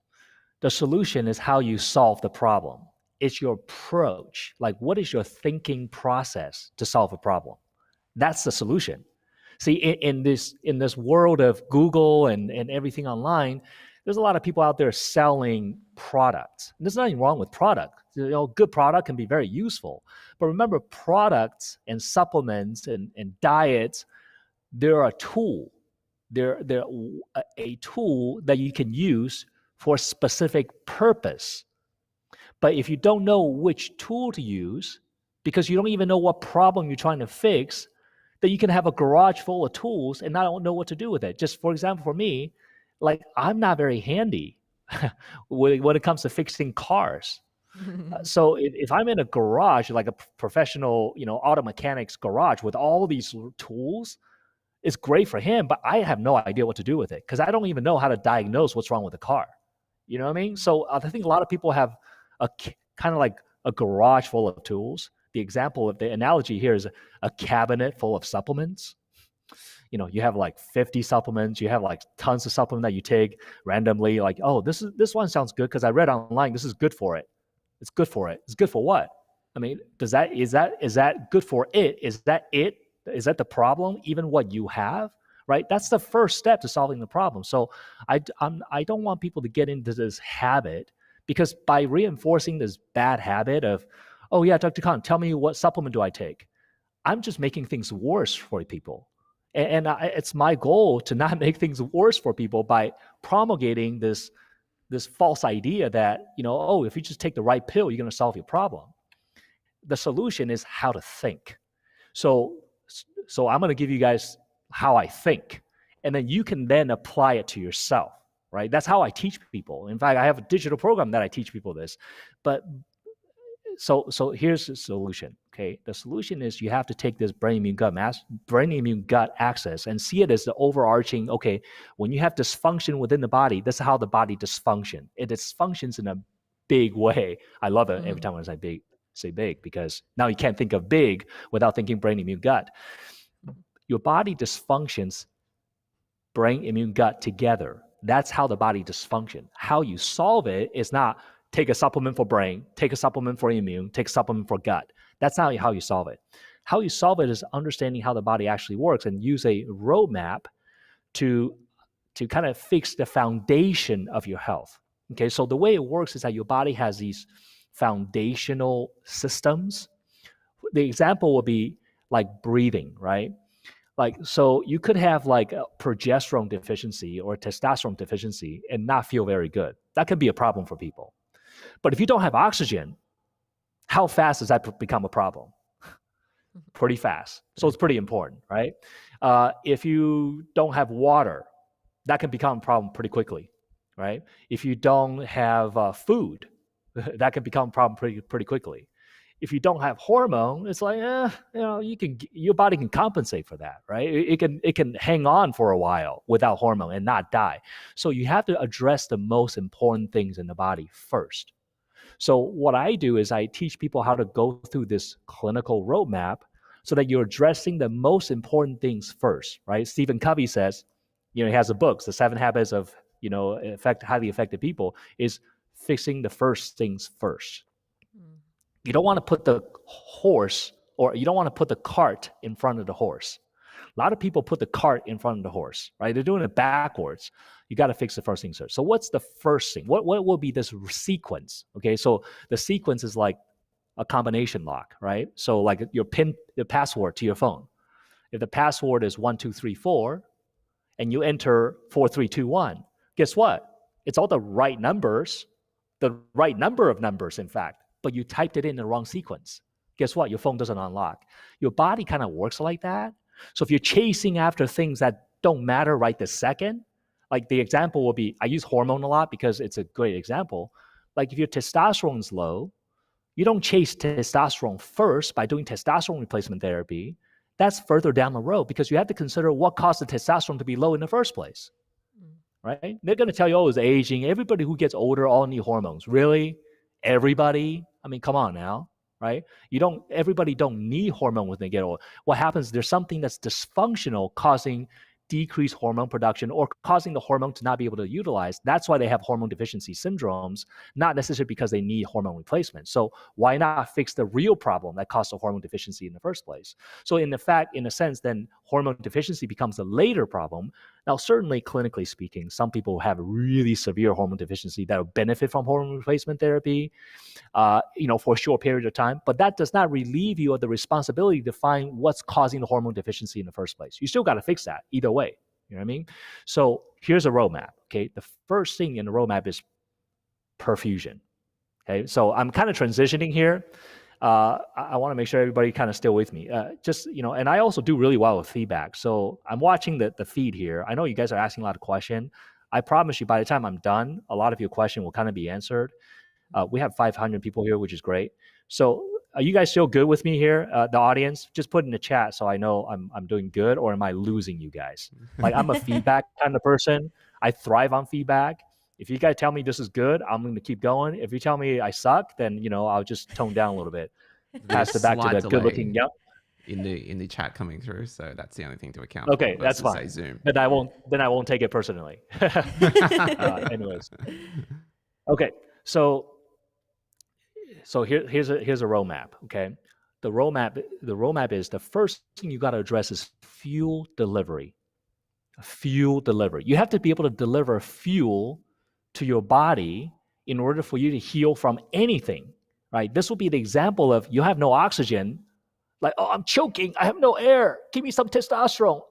The solution is how you solve the problem. It's your approach. Like, what is your thinking process to solve a problem? That's the solution. See, in this world of Google and everything online, there's a lot of people out there selling products. And there's nothing wrong with product. Good product can be very useful. But remember, products and supplements and diets, they're a tool. They're a tool that you can use for a specific purpose. But if you don't know which tool to use, because you don't even know what problem you're trying to fix, then you can have a garage full of tools and not know what to do with it. Just for example, for me, like I'm not very handy when it comes to fixing cars. So if I'm in a garage, like a professional, auto mechanics garage with all these tools, it's great for him, but I have no idea what to do with it because I don't even know how to diagnose what's wrong with the car. You know what I mean? So I think a lot of people have a kind of like a garage full of tools. The example of the analogy here is a cabinet full of supplements. You have like 50 supplements. You have like tons of supplements that you take randomly. Like, oh, this one sounds good because I read online. This is good for it. It's good for it. It's good for what? I mean, is that good for it? Is that it? Is that the problem? Even what you have, right? That's the first step to solving the problem. So I don't want people to get into this habit, because by reinforcing this bad habit of, oh yeah, Dr. Khan, tell me what supplement do I take? I'm just making things worse for people. And it's my goal to not make things worse for people by promulgating this false idea that, oh, if you just take the right pill, you're going to solve your problem. The solution is how to think. So I'm going to give you guys how I think, and then you can then apply it to yourself, right? That's how I teach people. In fact, I have a digital program that I teach people this. But so here's the solution, okay? The solution is you have to take this brain immune gut axis and see it as the overarching, okay, when you have dysfunction within the body, this is how the body dysfunctions. It dysfunctions in a big way. I love it every time I say big, because now you can't think of big without thinking brain immune gut. Your body dysfunctions brain immune gut together. That's how the body dysfunctions. How you solve it is not take a supplement for brain, take a supplement for immune, take a supplement for gut. That's not how you solve it. How you solve it is understanding how the body actually works and use a roadmap to kind of fix the foundation of your health. Okay, so the way it works is that your body has these foundational systems. The example would be like breathing, right? Like, so you could have like a progesterone deficiency or testosterone deficiency and not feel very good. That could be a problem for people. But if you don't have oxygen, how fast does that become a problem? Pretty fast. So it's pretty important, right? If you don't have water, that can become a problem pretty quickly, right? If you don't have food, that can become a problem pretty quickly. If you don't have hormone, it's like, your body can compensate for that, right? It can hang on for a while without hormone and not die. So you have to address the most important things in the body first. So what I do is I teach people how to go through this clinical roadmap so that you're addressing the most important things first, right? Stephen Covey says, he has a book, The 7 Habits of, Highly Effective People, is fixing the first things first. You don't want to put the horse, or you don't want to put the cart in front of the horse. A lot of people put the cart in front of the horse, right? They're doing it backwards. You got to fix the first thing first. So what's the first thing? What will be this sequence? Okay, so the sequence is like a combination lock, right? So like your the password to your phone. If the password is 1234 and you enter 4321, guess what? It's all the right numbers, the right number of numbers, in fact, but you typed it in the wrong sequence. Guess what? Your phone doesn't unlock. Your body kind of works like that. So if you're chasing after things that don't matter right this second, like the example will be, I use hormone a lot because it's a great example. Like if your testosterone is low, you don't chase testosterone first by doing testosterone replacement therapy. That's further down the road because you have to consider what caused the testosterone to be low in the first place, right? They're going to tell you, oh, it's aging. Everybody who gets older all need hormones. Really? Everybody? I mean, come on now. Right? Everybody don't need hormone when they get old. What happens, there's something that's dysfunctional causing decreased hormone production or causing the hormone to not be able to utilize. That's why they have hormone deficiency syndromes, not necessarily because they need hormone replacement. So why not fix the real problem that caused the hormone deficiency in the first place? So in a sense, then hormone deficiency becomes a later problem. Now, certainly clinically speaking, some people have really severe hormone deficiency that will benefit from hormone replacement therapy, for a short period of time, but that does not relieve you of the responsibility to find what's causing the hormone deficiency in the first place. You still got to fix that either way. You know what I mean? So here's a roadmap. Okay. The first thing in the roadmap is perfusion. Okay, so I'm kind of transitioning here. I want to make sure everybody kind of still with me. Just, and I also do really well with feedback. So I'm watching the feed here. I know you guys are asking a lot of questions. I promise you, by the time I'm done, a lot of your question will kind of be answered. We have 500 people here, which is great. So are you guys still good with me here, the audience? Just put in the chat so I know I'm doing good, or am I losing you guys? Like, I'm a feedback kind of person. I thrive on feedback. If you guys tell me this is good, I'm going to keep going. If you tell me I suck, then I'll just tone down a little bit. Pass it back to the good-looking young. In the chat coming through, so that's the only thing to account for. Okay, for. that's fine. Zoom. Then I won't take it personally. Anyways, okay. So here's a roadmap. Okay, the roadmap is the first thing you got to address is fuel delivery. Fuel delivery. You have to be able to deliver fuel to your body in order for you to heal from anything. Right? This will be the example of you have no oxygen. Like, oh, I'm choking. I have no air. Give me some testosterone.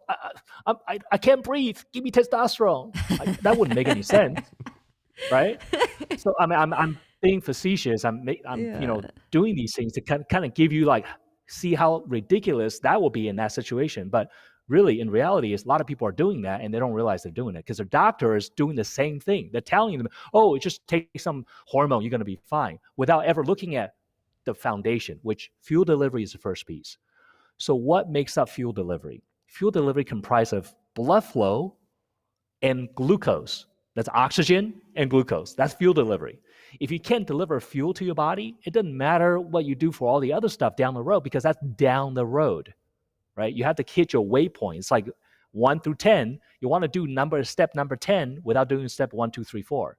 I can't breathe. Give me testosterone. That wouldn't make any sense, right? So I'm being facetious. I'm doing these things to kind of give you see how ridiculous that will be in that situation. But really, in reality, is a lot of people are doing that and they don't realize they're doing it because their doctor is doing the same thing. They're telling them, oh, just take some hormone, you're going to be fine, without ever looking at the foundation, which fuel delivery is the first piece. So what makes up fuel delivery? Fuel delivery comprises of blood flow and glucose. That's oxygen and glucose. That's fuel delivery. If you can't deliver fuel to your body, it doesn't matter what you do for all the other stuff down the road because that's down the road, right? You have to hit your waypoint. It's like 1 through 10. You want to do step number 10 without doing step 1, 2, 3, 4.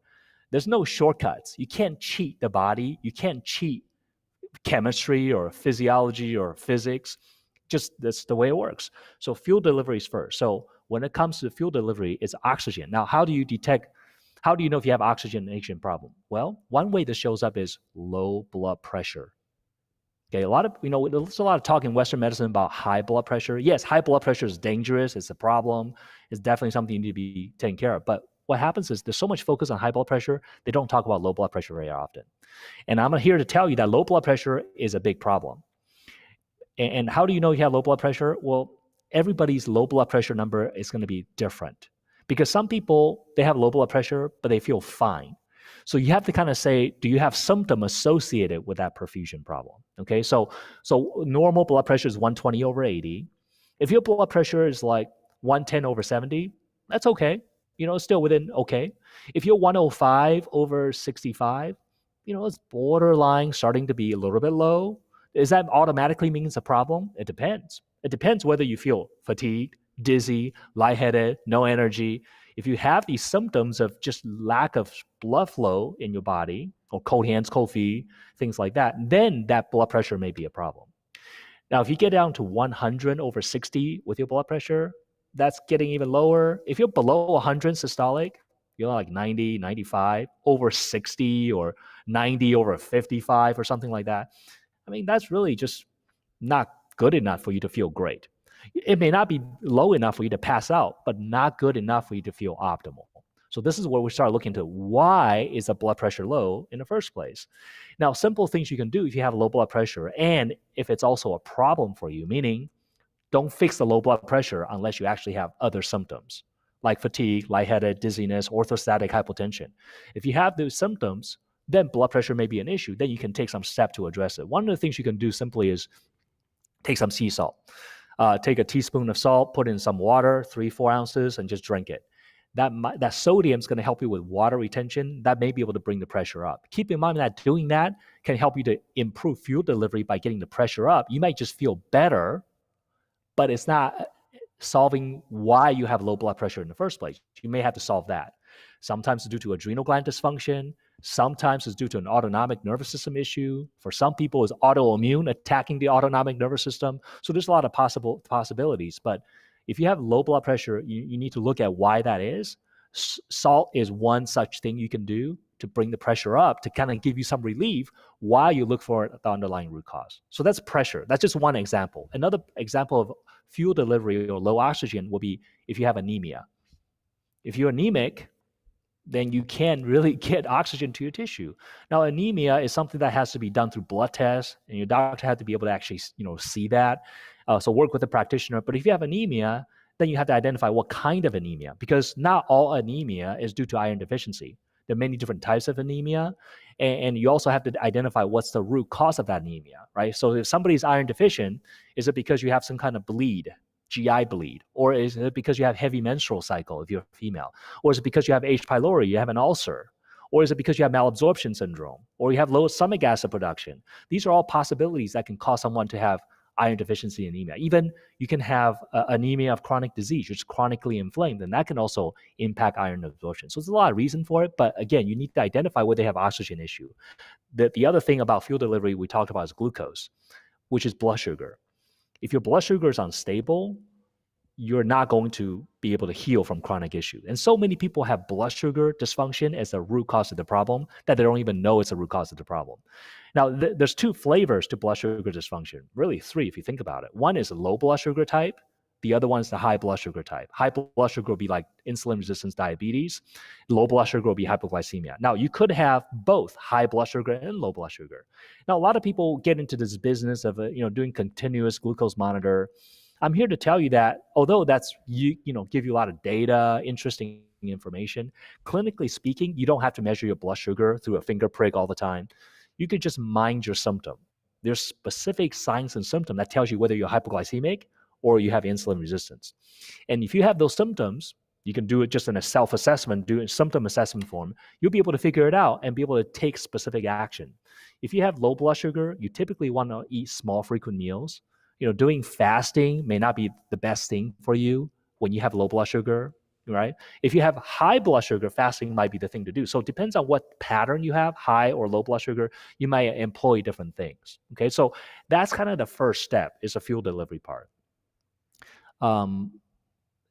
There's no shortcuts. You can't cheat the body. You can't cheat chemistry or physiology or physics. Just that's the way it works. So fuel delivery is first. So when it comes to fuel delivery, it's oxygen. Now, how do you know if you have oxygenation problem? Well, one way this shows up is low blood pressure. Okay, there's a lot of talk in Western medicine about high blood pressure. Yes, high blood pressure is dangerous. It's a problem. It's definitely something you need to be taken care of. But what happens is there's so much focus on high blood pressure, they don't talk about low blood pressure very often. And I'm here to tell you that low blood pressure is a big problem. And how do you know you have low blood pressure? Well, everybody's low blood pressure number is going to be different because some people, they have low blood pressure, but they feel fine. So you have to kind of say, do you have symptom associated with that perfusion problem? Okay, so normal blood pressure is 120/80. If your blood pressure is like 110/70, that's okay. It's still within okay. If you're 105/65, it's borderline starting to be a little bit low. Does that automatically mean it's a problem? It depends. It depends whether you feel fatigued, dizzy, lightheaded, no energy. If you have these symptoms of just lack of blood flow in your body, or cold hands, cold feet, things like that, then that blood pressure may be a problem. Now, if you get down to 100/60 with your blood pressure, that's getting even lower. If you're below 100 systolic, you're like 90, 95, over 60 or 90/55 or something like that. I mean, that's really just not good enough for you to feel great. It may not be low enough for you to pass out, but not good enough for you to feel optimal. So this is where we start looking into why is the blood pressure low in the first place. Now, simple things you can do if you have low blood pressure and if it's also a problem for you, meaning don't fix the low blood pressure unless you actually have other symptoms like fatigue, lightheaded, dizziness, orthostatic hypotension. If you have those symptoms, then blood pressure may be an issue. Then you can take some step to address it. One of the things you can do simply is take some sea salt. Take a teaspoon of salt, put in some water, 3-4 ounces, and just drink it. That sodium is going to help you with water retention. That may be able to bring the pressure up. Keep in mind that doing that can help you to improve fuel delivery by getting the pressure up. You might just feel better, but it's not solving why you have low blood pressure in the first place. You may have to solve that. Sometimes it's due to adrenal gland dysfunction. Sometimes it's due to an autonomic nervous system issue. For some people, it's autoimmune attacking the autonomic nervous system. So there's a lot of possibilities. But if you have low blood pressure, you need to look at why that is. Salt is one such thing you can do to bring the pressure up, to kind of give you some relief while you look for the underlying root cause. So that's pressure. That's just one example. Another example of fuel delivery or low oxygen will be if you have anemia. If you're anemic, then you can't really get oxygen to your tissue. Now, anemia is something that has to be done through blood tests, and your doctor has to be able to actually, see that. So work with a practitioner. But if you have anemia, then you have to identify what kind of anemia, because not all anemia is due to iron deficiency. There are many different types of anemia, and you also have to identify what's the root cause of that anemia, right? So if somebody's iron deficient, is it because you have some kind of bleed, GI bleed, or is it because you have heavy menstrual cycle if you're female, or is it because you have H. pylori, you have an ulcer, or is it because you have malabsorption syndrome, or you have low stomach acid production? These are all possibilities that can cause someone to have iron deficiency anemia. Even you can have anemia of chronic disease, which is chronically inflamed, and that can also impact iron absorption. So there's a lot of reason for it, but again, you need to identify where they have oxygen issue. The other thing about fuel delivery we talked about is glucose, which is blood sugar. If your blood sugar is unstable, you're not going to be able to heal from chronic issues. And so many people have blood sugar dysfunction as a root cause of the problem that they don't even know it's a root cause of the problem. Now, there's two flavors to blood sugar dysfunction, really three if you think about it. One is a low blood sugar type. The other one is the high blood sugar type. High blood sugar will be like insulin resistance diabetes. Low blood sugar will be hypoglycemia. Now, you could have both high blood sugar and low blood sugar. Now, a lot of people get into this business of doing continuous glucose monitor. I'm here to tell you that although that's give you a lot of data, interesting information, clinically speaking, you don't have to measure your blood sugar through a finger prick all the time. You could just mind your symptom. There's specific signs and symptoms that tells you whether you're hypoglycemic or you have insulin resistance. And if you have those symptoms, you can do it just in a self-assessment, do a symptom assessment form. You'll be able to figure it out and be able to take specific action. If you have low blood sugar, you typically want to eat small, frequent meals. Doing fasting may not be the best thing for you when you have low blood sugar, right? If you have high blood sugar, fasting might be the thing to do. So it depends on what pattern you have, high or low blood sugar, you might employ different things. Okay, so that's kind of the first step, is the fuel delivery part.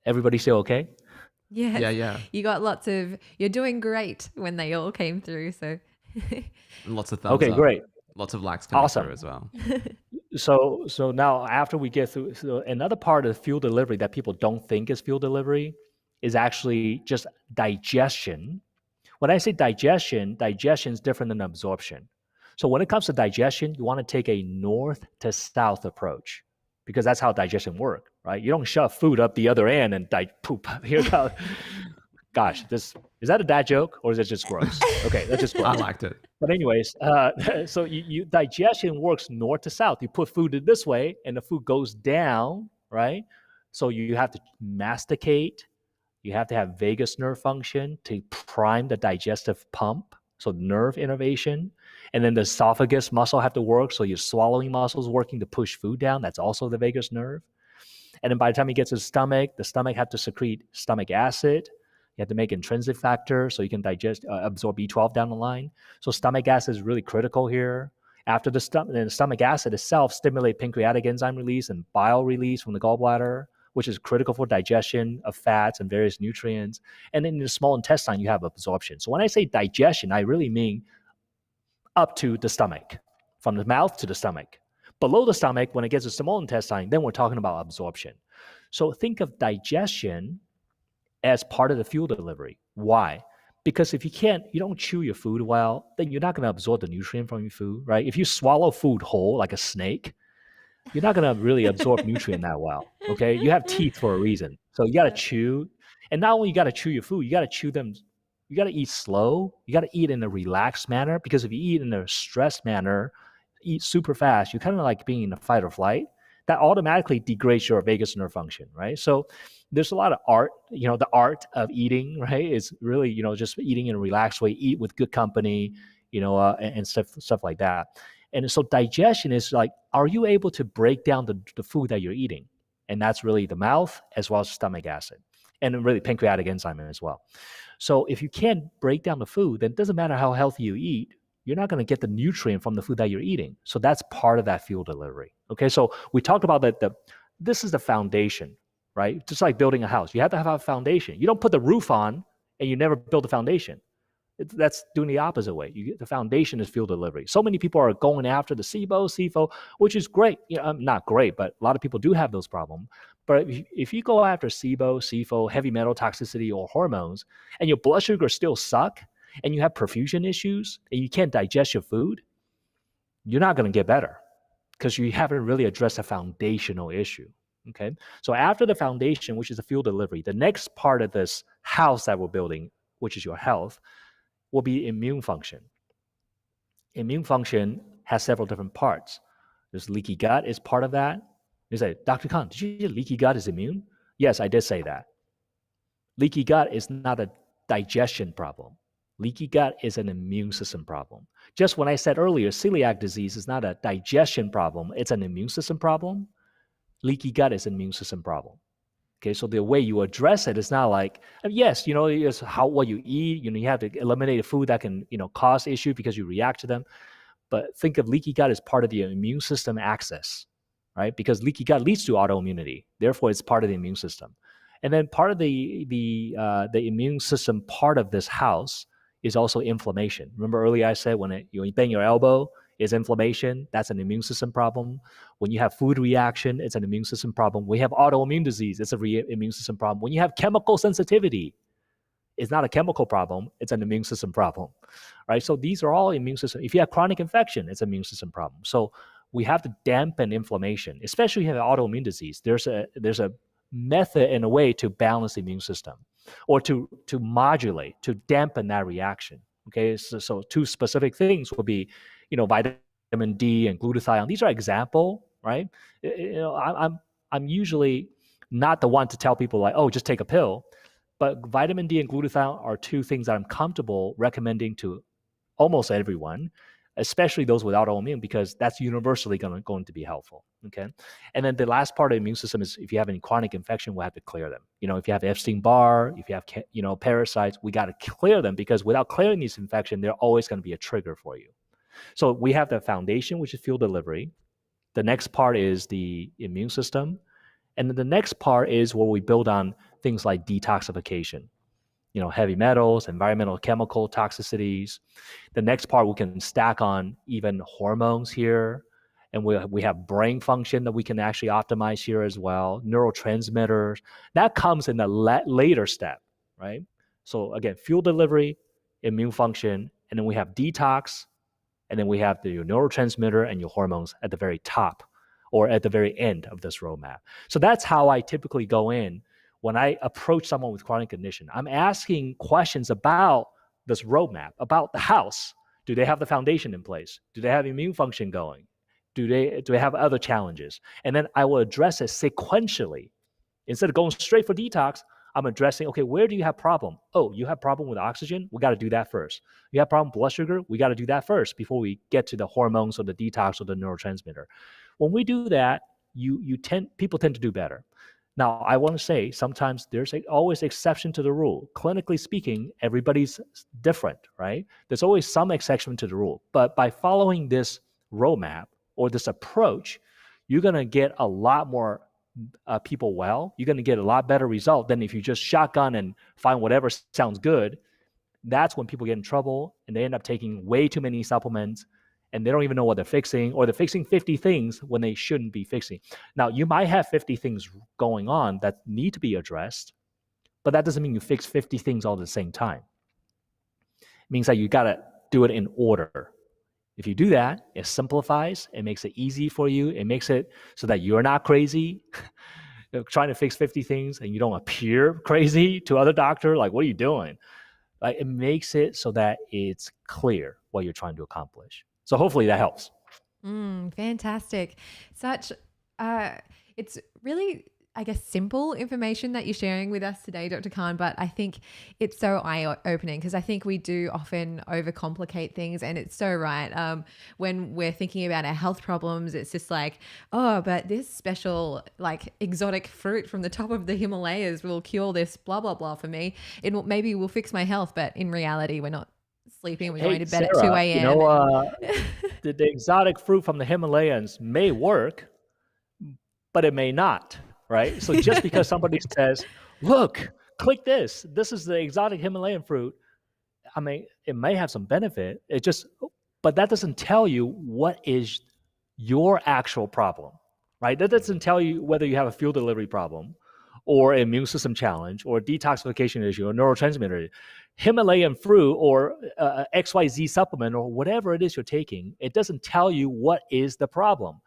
Everybody still okay? Yes. Yeah. You're doing great when they all came through. So And lots of thumbs okay, up. great. Lots of likes coming Awesome. through as well. So now after we get through, so another part of fuel delivery that people don't think is fuel delivery is actually just digestion. When I say digestion is different than absorption. So when it comes to digestion, you want to take a north to south approach, because that's how digestion works, right? You don't shove food up the other end and poop. Gosh, is that a dad joke or is it just gross? Okay, that's just gross. I liked it. But anyways, so you digestion works north to south. You put food in this way and the food goes down, right? So you have to masticate. You have to have vagus nerve function to prime the digestive pump, so nerve innervation. And then the esophagus muscle have to work, so your swallowing muscles working to push food down. That's also the vagus nerve. And then by the time you get to the stomach have to secrete stomach acid. You have to make intrinsic factor so you can absorb B12 down the line. So stomach acid is really critical here. After the stomach acid itself stimulate pancreatic enzyme release and bile release from the gallbladder, which is critical for digestion of fats and various nutrients. And then in the small intestine, you have absorption. So when I say digestion, I really mean up to the stomach, from the mouth to the stomach. Below the stomach, when it gets to small intestine, then we're talking about absorption. So think of digestion as part of the fuel delivery. Why? Because if you don't chew your food well, then you're not going to absorb the nutrient from your food, right? If you swallow food whole like a snake, you're not going to really absorb nutrient that well, okay? You have teeth for a reason. So you got to chew. And not only you got to chew your food, you got to chew them. You got to eat slow. You got to eat in a relaxed manner, because if you eat in a stressed manner, eat super fast, you're kind of like being in a fight or flight. That automatically degrades your vagus nerve function, right? So there's a lot of art, the art of eating, right? Is really, just eating in a relaxed way, eat with good company, and stuff like that. And so digestion is like, are you able to break down the food that you're eating? And that's really the mouth as well as stomach acid, and really pancreatic enzyme as well. So if you can't break down the food, then it doesn't matter how healthy you eat, you're not going to get the nutrient from the food that you're eating. So that's part of that fuel delivery. Okay, so we talked about that. This is the foundation, right? Just like building a house, you have to have a foundation. You don't put the roof on and you never build the foundation. That's doing the opposite way. The foundation is field delivery. So many people are going after the SIBO, CFO, which is great. Not great, but a lot of people do have those problems. But if you go after SIBO, CFO, heavy metal toxicity, or hormones, and your blood sugar still suck, and you have perfusion issues, and you can't digest your food, you're not going to get better because you haven't really addressed a foundational issue. Okay. So after the foundation, which is the field delivery, the next part of this house that we're building, which is your health, will be immune function. Immune function has several different parts. There's leaky gut is part of that. You say, Dr. Khan, did you say leaky gut is immune? Yes, I did say that. Leaky gut is not a digestion problem. Leaky gut is an immune system problem. Just when I said earlier, celiac disease is not a digestion problem, it's an immune system problem. Leaky gut is an immune system problem. Okay, so the way you address it is not like, yes, it's what you eat. You have to eliminate a food that can, cause issue because you react to them. But think of leaky gut as part of the immune system axis, right? Because leaky gut leads to autoimmunity. Therefore, it's part of the immune system. And then part of the immune system part of this house is also inflammation. Remember earlier I said when you bang your elbow, is inflammation. That's an immune system problem. When you have food reaction, it's an immune system problem. When you have autoimmune disease, it's an immune system problem. When you have chemical sensitivity, it's not a chemical problem. It's an immune system problem, right? So these are all immune system. If you have chronic infection, it's an immune system problem. So we have to dampen inflammation, especially if you have autoimmune disease. There's a method and a way to balance the immune system or to modulate, to dampen that reaction. Okay, so two specific things will be, vitamin D and glutathione. These are example, right? I'm usually not the one to tell people like, oh, just take a pill. But vitamin D and glutathione are two things that I'm comfortable recommending to almost everyone, especially those with autoimmune, because that's universally going to be helpful. Okay. And then the last part of the immune system is if you have any chronic infection, we'll have to clear them. If you have Epstein-Barr, if you have, parasites, we got to clear them because without clearing these infections, they're always going to be a trigger for you. So we have the foundation, which is field delivery. The next part is the immune system. And then the next part is where we build on things like detoxification, heavy metals, environmental chemical toxicities. The next part we can stack on even hormones here. And we have brain function that we can actually optimize here as well, neurotransmitters. That comes in the later step, right? So again, fuel delivery, immune function, and then we have detox, and then we have your neurotransmitter and your hormones at the very top or at the very end of this roadmap. So that's how I typically go in when I approach someone with chronic condition. I'm asking questions about this roadmap, about the house. Do they have the foundation in place? Do they have immune function going? Do they have other challenges? And then I will address it sequentially. Instead of going straight for detox, I'm addressing, okay, where do you have problem? Oh, you have problem with oxygen? We got to do that first. You have problem with blood sugar? We got to do that first before we get to the hormones or the detox or the neurotransmitter. When we do that, people tend to do better. Now, I want to say sometimes there's always exception to the rule. Clinically speaking, everybody's different, right? There's always some exception to the rule. But by following this roadmap or this approach, you're going to get a lot more people well. You're going to get a lot better result than if you just shotgun and find whatever sounds good. That's when people get in trouble and they end up taking way too many supplements and they don't even know what they're fixing, or they're fixing 50 things when they shouldn't be fixing. Now, you might have 50 things going on that need to be addressed, but that doesn't mean you fix 50 things all at the same time. It means that you got to do it in order. If you do that, it simplifies, it makes it easy for you, it makes it so that you're not crazy trying to fix 50 things and you don't appear crazy to other doctor, like, what are you doing? Like, it makes it so that it's clear what you're trying to accomplish. So hopefully that helps. Fantastic. It's really, I guess, simple information that you're sharing with us today, Dr. Khan, but I think it's so eye-opening because I think we do often overcomplicate things, and it's so right. When we're thinking about our health problems, it's just like, oh, but this special exotic fruit from the top of the Himalayas will cure this blah, blah, blah for me. Maybe will fix my health, but in reality, we're not sleeping. We're going to bed Sarah, at 2 a.m. The exotic fruit from the Himalayas may work, but it may not. Right? So just because somebody says, look, click this is the exotic Himalayan fruit, I mean, it may have some benefit. But that doesn't tell you what is your actual problem, right? That doesn't tell you whether you have a fuel delivery problem or an immune system challenge or a detoxification issue or neurotransmitter. Himalayan fruit or XYZ supplement or whatever it is you're taking, it doesn't tell you what is the problem.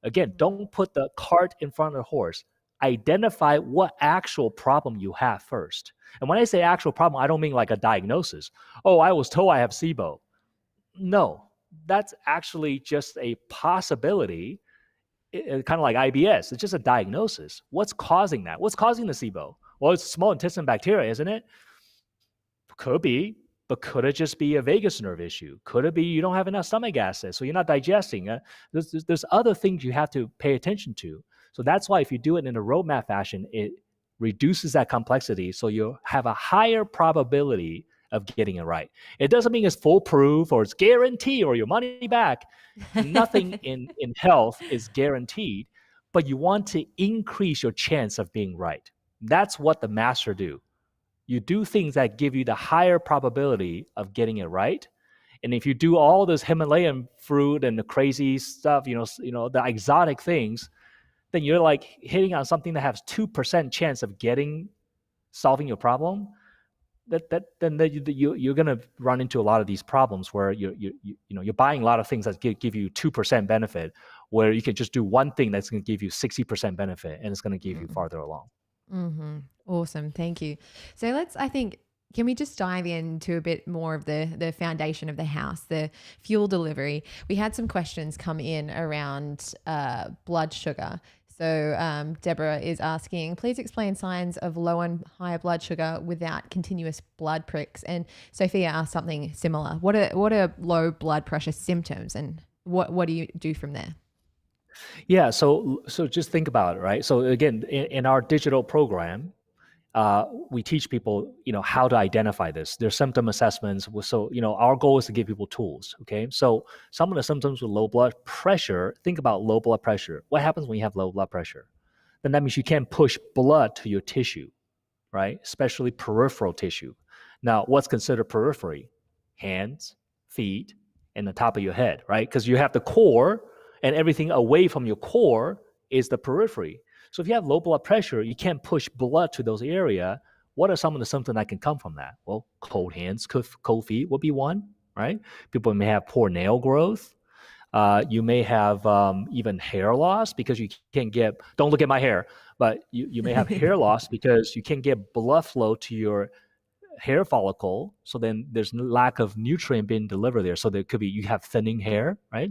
Again, don't put the cart in front of the horse. Identify what actual problem you have first. And when I say actual problem, I don't mean like a diagnosis. Oh, I was told I have SIBO. No, that's actually just a possibility, kind of like IBS. It's just a diagnosis. What's causing that? What's causing the SIBO? Well, it's small intestine bacteria, isn't it? Could be, but could it just be a vagus nerve issue? Could it be you don't have enough stomach acid, so you're not digesting? There's other things you have to pay attention to. So that's why if you do it in a roadmap fashion, it reduces that complexity, so you have a higher probability of getting it right. It doesn't mean it's foolproof or it's guaranteed or your money back. Nothing in health is guaranteed, but you want to increase your chance of being right. That's what the master do. You do things that give you the higher probability of getting it right. And if you do all this Himalayan fruit and the crazy stuff, the exotic things, then you're like hitting on something that has 2% chance of solving your problem. Then you're going to run into a lot of these problems where you're buying a lot of things that give you 2% benefit, where you can just do one thing that's going to give you 60% benefit, and it's going to give you farther along. Mm-hmm. Awesome. Thank you. So can we just dive into a bit more of the foundation of the house, the fuel delivery? We had some questions come in around blood sugar. So Deborah is asking, please explain signs of low and high blood sugar without continuous blood pricks. And Sophia asked something similar. What are low blood pressure symptoms, and what do you do from there? Yeah, so just think about it, right? So again, in our digital program, we teach people, how to identify this. There's symptom assessments. So, our goal is to give people tools. Okay. So some of the symptoms with low blood pressure, think about low blood pressure. What happens when you have low blood pressure? Then that means you can't push blood to your tissue, right? Especially peripheral tissue. Now, what's considered periphery? Hands, feet, and the top of your head, right? Because you have the core, and everything away from your core is the periphery. So if you have low blood pressure, you can't push blood to those areas. What are some of the symptoms that can come from that? Well, cold hands, cold feet would be one, right? People may have poor nail growth. You may have even hair loss because you can't don't look at my hair, but you may have hair loss because you can't get blood flow to your hair follicle. So then there's lack of nutrient being delivered there. So there could be, you have thinning hair, right?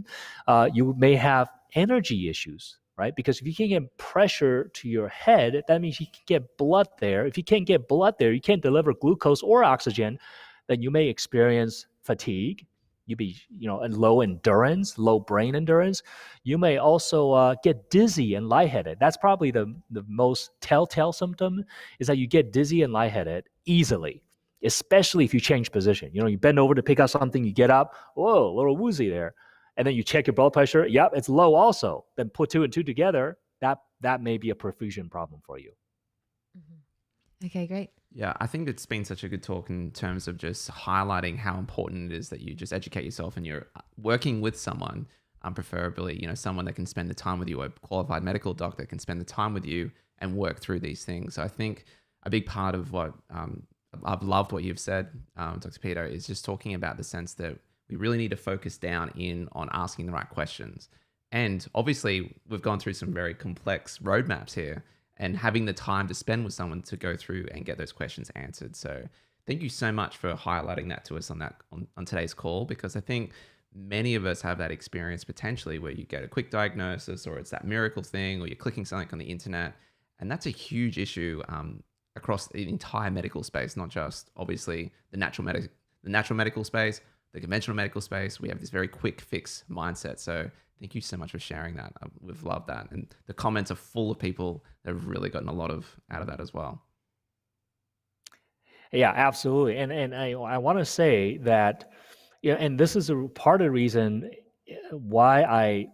You may have energy issues, right? Because if you can't get pressure to your head, that means you can get blood there. If you can't get blood there, you can't deliver glucose or oxygen, then you may experience fatigue. You be, low endurance, low brain endurance. You may also get dizzy and lightheaded. That's probably the most telltale symptom, is that you get dizzy and lightheaded easily, especially if you change position. You bend over to pick up something, you get up, whoa, a little woozy there. And then you check your blood pressure. Yep, it's low also. Then put two and two together. That may be a perfusion problem for you. Mm-hmm. Okay, great. Yeah, I think it's been such a good talk in terms of just highlighting how important it is that you just educate yourself and you're working with someone, preferably, someone that can spend the time with you, a qualified medical doctor that can spend the time with you and work through these things. So I think a big part of what I've loved what you've said, Dr. Peter, is just talking about the sense that we really need to focus down in on asking the right questions. And obviously, we've gone through some very complex roadmaps here, and having the time to spend with someone to go through and get those questions answered. So thank you so much for highlighting that to us on today's call, because I think many of us have that experience potentially where you get a quick diagnosis, or it's that miracle thing, or you're clicking something on the internet. And that's a huge issue across the entire medical space, not just obviously the natural medical space, the conventional medical space. We have this very quick fix mindset. So thank you so much for sharing that. We've loved that. And the comments are full of people that have really gotten a lot out of that as well. Yeah, absolutely. And I want to say that, and this is a part of the reason why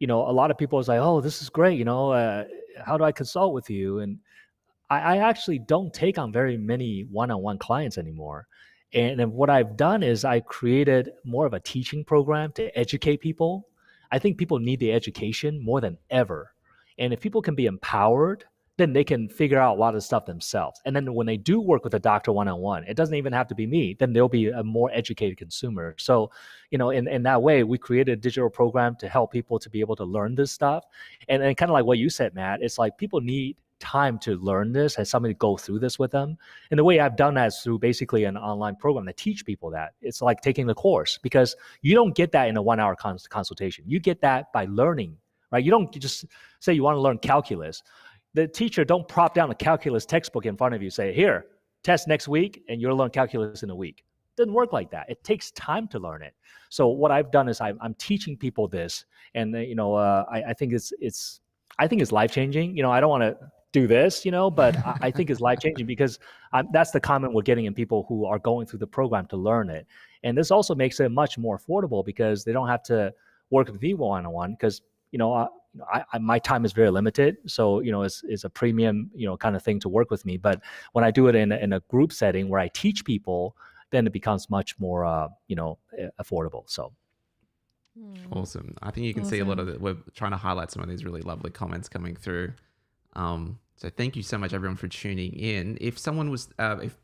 a lot of people is like, oh, this is great. How do I consult with you? And I actually don't take on very many one-on-one clients anymore. And then what I've done is I created more of a teaching program to educate people. I think people need the education more than ever. And if people can be empowered, then they can figure out a lot of stuff themselves. And then when they do work with a doctor one-on-one, it doesn't even have to be me, then they'll be a more educated consumer. So, in that way, we created a digital program to help people to be able to learn this stuff. And kind of like what you said, Matt, it's like people need time to learn this and somebody to go through this with them. And the way I've done that is through basically an online program that teach people that. It's like taking the course, because you don't get that in a 1 hour consultation. You get that by learning, right? You don't just say you want to learn calculus. The teacher don't prop down a calculus textbook in front of you, say, here, test next week, and you'll learn calculus in a week. It doesn't work like that. It takes time to learn it. So what I've done is I'm teaching people this, and I think it's life changing. I don't want to do this, but I think it's life changing because that's the comment we're getting in people who are going through the program to learn it. And this also makes it much more affordable because they don't have to work with me one-on-one, because my time is very limited. So it's a premium kind of thing to work with me. But when I do it in a group setting where I teach people, then it becomes much more affordable. So. Awesome. I think you can see a lot of it. We're trying to highlight some of these really lovely comments coming through. So thank you so much, everyone, for tuning in. If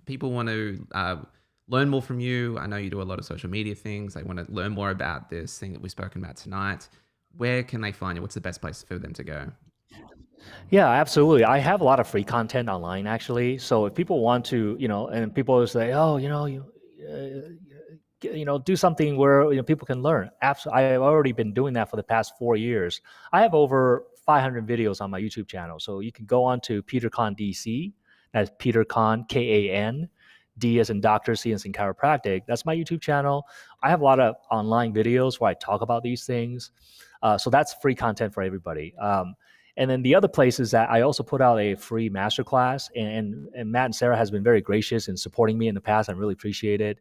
people want to learn more from you, I know you do a lot of social media things. They want to learn more about this thing that we've spoken about tonight. Where can they find you? What's the best place for them to go? Yeah, absolutely. I have a lot of free content online, actually. So if people want to, and people will say, oh, do something where people can learn. Absolutely, I've already been doing that for the past 4 years. I have over 500 videos on my YouTube channel, so you can go on to Peter Kahn DC. That's Peter Kahn Kan, D as in doctor, C as in chiropractic. That's my YouTube channel. I have a lot of online videos where I talk about these things, so that's free content for everybody. And then the other place is that I also put out a free masterclass, and Matt and Sarah has been very gracious in supporting me in the past. I really appreciate it.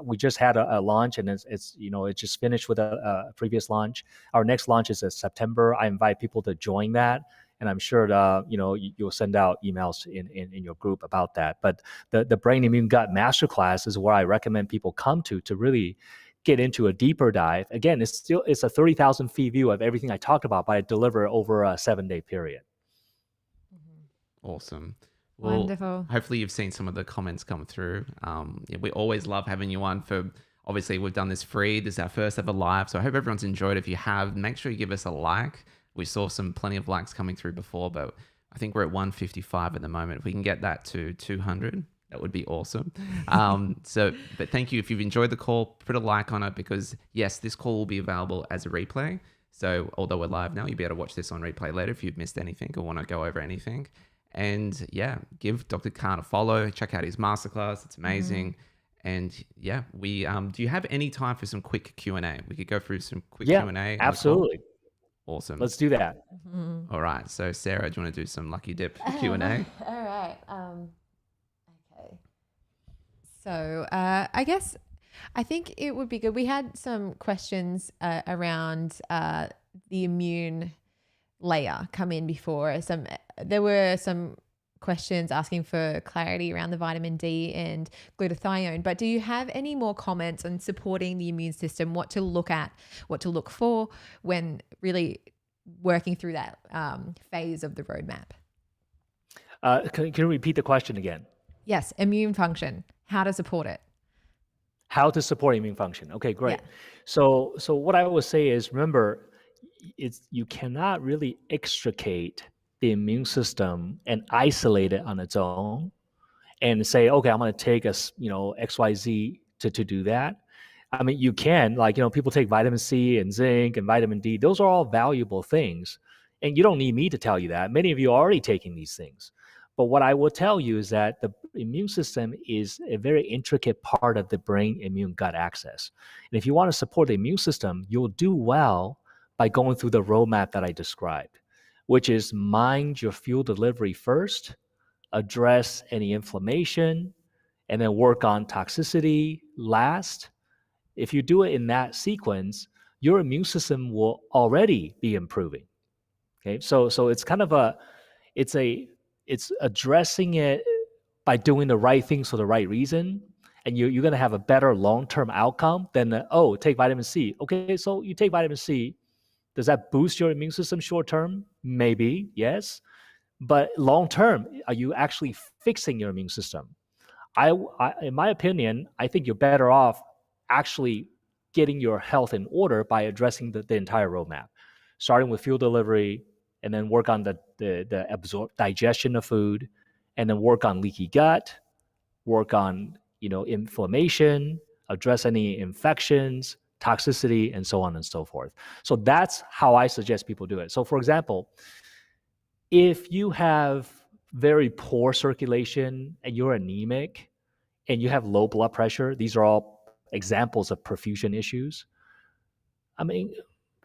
We just had a launch, and it just finished with a previous launch. Our next launch is in September. I invite people to join that, and I'm sure you'll send out emails in your group about that. But the Brain Immune Gut Masterclass is where I recommend people come to really get into a deeper dive. Again, it's a 30,000 feet view of everything I talked about, but I deliver over a 7-day period. Awesome. Well, wonderful. Hopefully you've seen some of the comments come through. We always love having you on. Obviously, we've done this free. This is our first ever live. So I hope everyone's enjoyed. If you have, make sure you give us a like. We saw plenty of likes coming through before, but I think we're at 155 at the moment. If we can get that to 200, that would be awesome. But thank you. If you've enjoyed the call, put a like on it, because yes, this call will be available as a replay. So although we're live now, you'll be able to watch this on replay later if you've missed anything or want to go over anything. And yeah, give Dr. Kahn a follow. Check out his masterclass. It's amazing. And yeah, do you have any time for some quick Q&A? We could go through some quick Q&A. Yeah, absolutely. Awesome. Let's do that. All right. So Sarah, do you want to do some lucky dip Q&A? All right. Okay. So I think it would be good. We had some questions around the immune layer come in before. There were some questions asking for clarity around the vitamin D and glutathione, but do you have any more comments on supporting the immune system, what to look at, what to look for when really working through that phase of the roadmap? Can you repeat the question again? Yes, immune function, how to support it. How to support immune function. Okay, great. Yeah. So what I would say is, remember, you cannot really extricate the immune system and isolate it on its own and say, okay, I'm going to take XYZ to do that. I mean, you can, people take vitamin C and zinc and vitamin D. Those are all valuable things. And you don't need me to tell you that. Many of you are already taking these things. But what I will tell you is that the immune system is a very intricate part of the brain immune gut axis. And if you want to support the immune system, you'll do well by going through the roadmap that I described, which is mind your fuel delivery first, address any inflammation, and then work on toxicity last. If you do it in that sequence, your immune system will already be improving. Okay, so it's kind of it's addressing it by doing the right things for the right reason, and you're going to have a better long-term outcome than, take vitamin C. Okay, so you take vitamin C. Does that boost your immune system short-term? Maybe, yes. But long-term, are you actually fixing your immune system? In my opinion, I think you're better off actually getting your health in order by addressing the entire roadmap, starting with fuel delivery, and then work on the digestion of food, and then work on leaky gut, work on inflammation, address any infections, toxicity, and so on and so forth. So that's how I suggest people do it. So for example, if you have very poor circulation and you're anemic and you have low blood pressure, these are all examples of perfusion issues. I mean,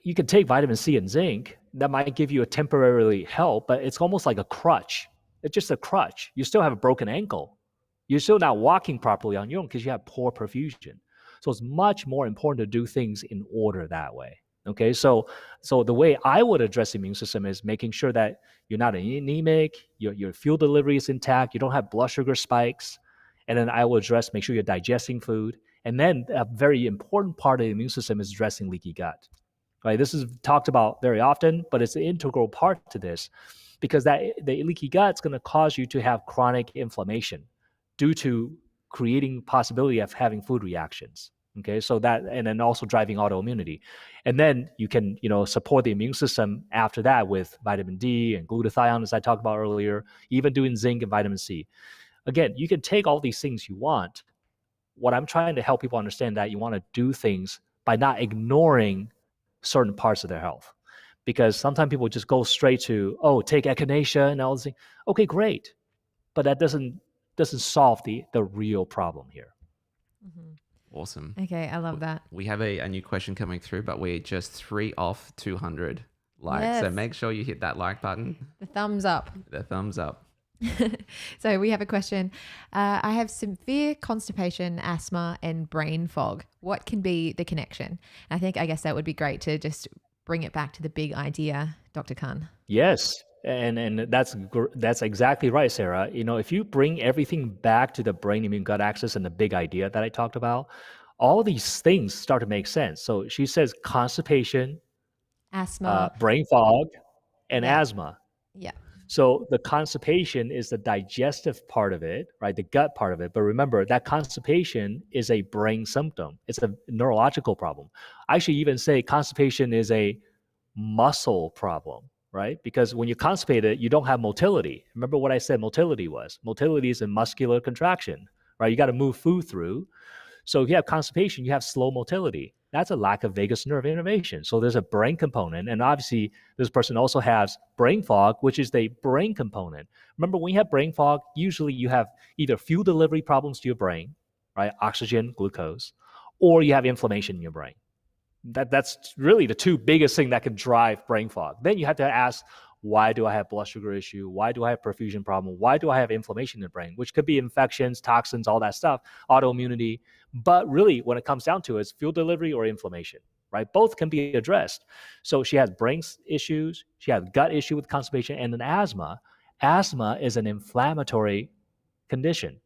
you can take vitamin C and zinc. That might give you a temporarily help, but it's almost like a crutch. It's just a crutch. You still have a broken ankle. You're still not walking properly on your own because you have poor perfusion. So it's much more important to do things in order that way. Okay, so the way I would address the immune system is making sure that you're not anemic, your fuel delivery is intact, you don't have blood sugar spikes, and then I will make sure you're digesting food. And then a very important part of the immune system is addressing leaky gut. Right, this is talked about very often, but it's an integral part to this because the leaky gut is going to cause you to have chronic inflammation due to creating possibility of having food reactions. Okay, so that, and then also driving autoimmunity. And then you can, support the immune system after that with vitamin D and glutathione, as I talked about earlier, even doing zinc and vitamin C. Again, you can take all these things you want. What I'm trying to help people understand that you want to do things by not ignoring certain parts of their health. Because sometimes people just go straight to, take echinacea and all this thing. Okay, great. But that doesn't solve the real problem here. Mm-hmm. Awesome. Okay, I love that. We have a new question coming through, but we're just 3 off 200 likes. Yes. So make sure you hit that like button. The thumbs up. The thumbs up. So we have a question. I have severe constipation, asthma, and brain fog. What can be the connection? I guess that would be great to just bring it back to the big idea, Dr. Khan. Yes. And that's exactly right, Sarah. If you bring everything back to the brain immune gut axis and the big idea that I talked about, all these things start to make sense. So she says constipation, asthma, brain fog, and asthma. Yeah. So the constipation is the digestive part of it, right? The gut part of it. But remember, that constipation is a brain symptom. It's a neurological problem. I should even say constipation is a muscle problem. Right? Because when you're constipated, you don't have motility. Remember what I said motility was? Motility is a muscular contraction, right? You got to move food through. So if you have constipation, you have slow motility. That's a lack of vagus nerve innervation. So there's a brain component. And obviously, this person also has brain fog, which is the brain component. Remember, when you have brain fog, usually you have either fuel delivery problems to your brain, right? Oxygen, glucose, or you have inflammation in your brain. That's really the two biggest things that can drive brain fog. Then you have to ask, why do I have blood sugar issue? Why do I have perfusion problem? Why do I have inflammation in the brain? Which could be infections, toxins, all that stuff, autoimmunity. But really, when it comes down to it, it's fuel delivery or inflammation, right? Both can be addressed. So she has brain issues, she has gut issue with constipation, and then asthma. Asthma is an inflammatory condition.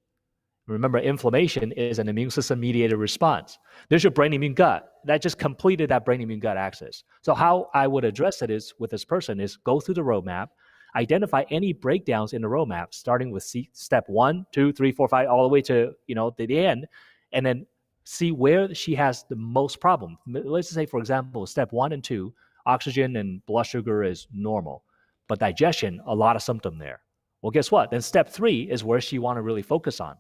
Remember, inflammation is an immune system mediated response. There's your brain immune gut. That just completed that brain immune gut axis. So how I would address it is with this person is go through the roadmap, identify any breakdowns in the roadmap, starting with step 1, 2, 3, 4, 5, all the way to the end, and then see where she has the most problem. Let's say, for example, step 1 and 2, oxygen and blood sugar is normal, but digestion, a lot of symptom there. Well, guess what? Then step 3 is where she want to really focus on.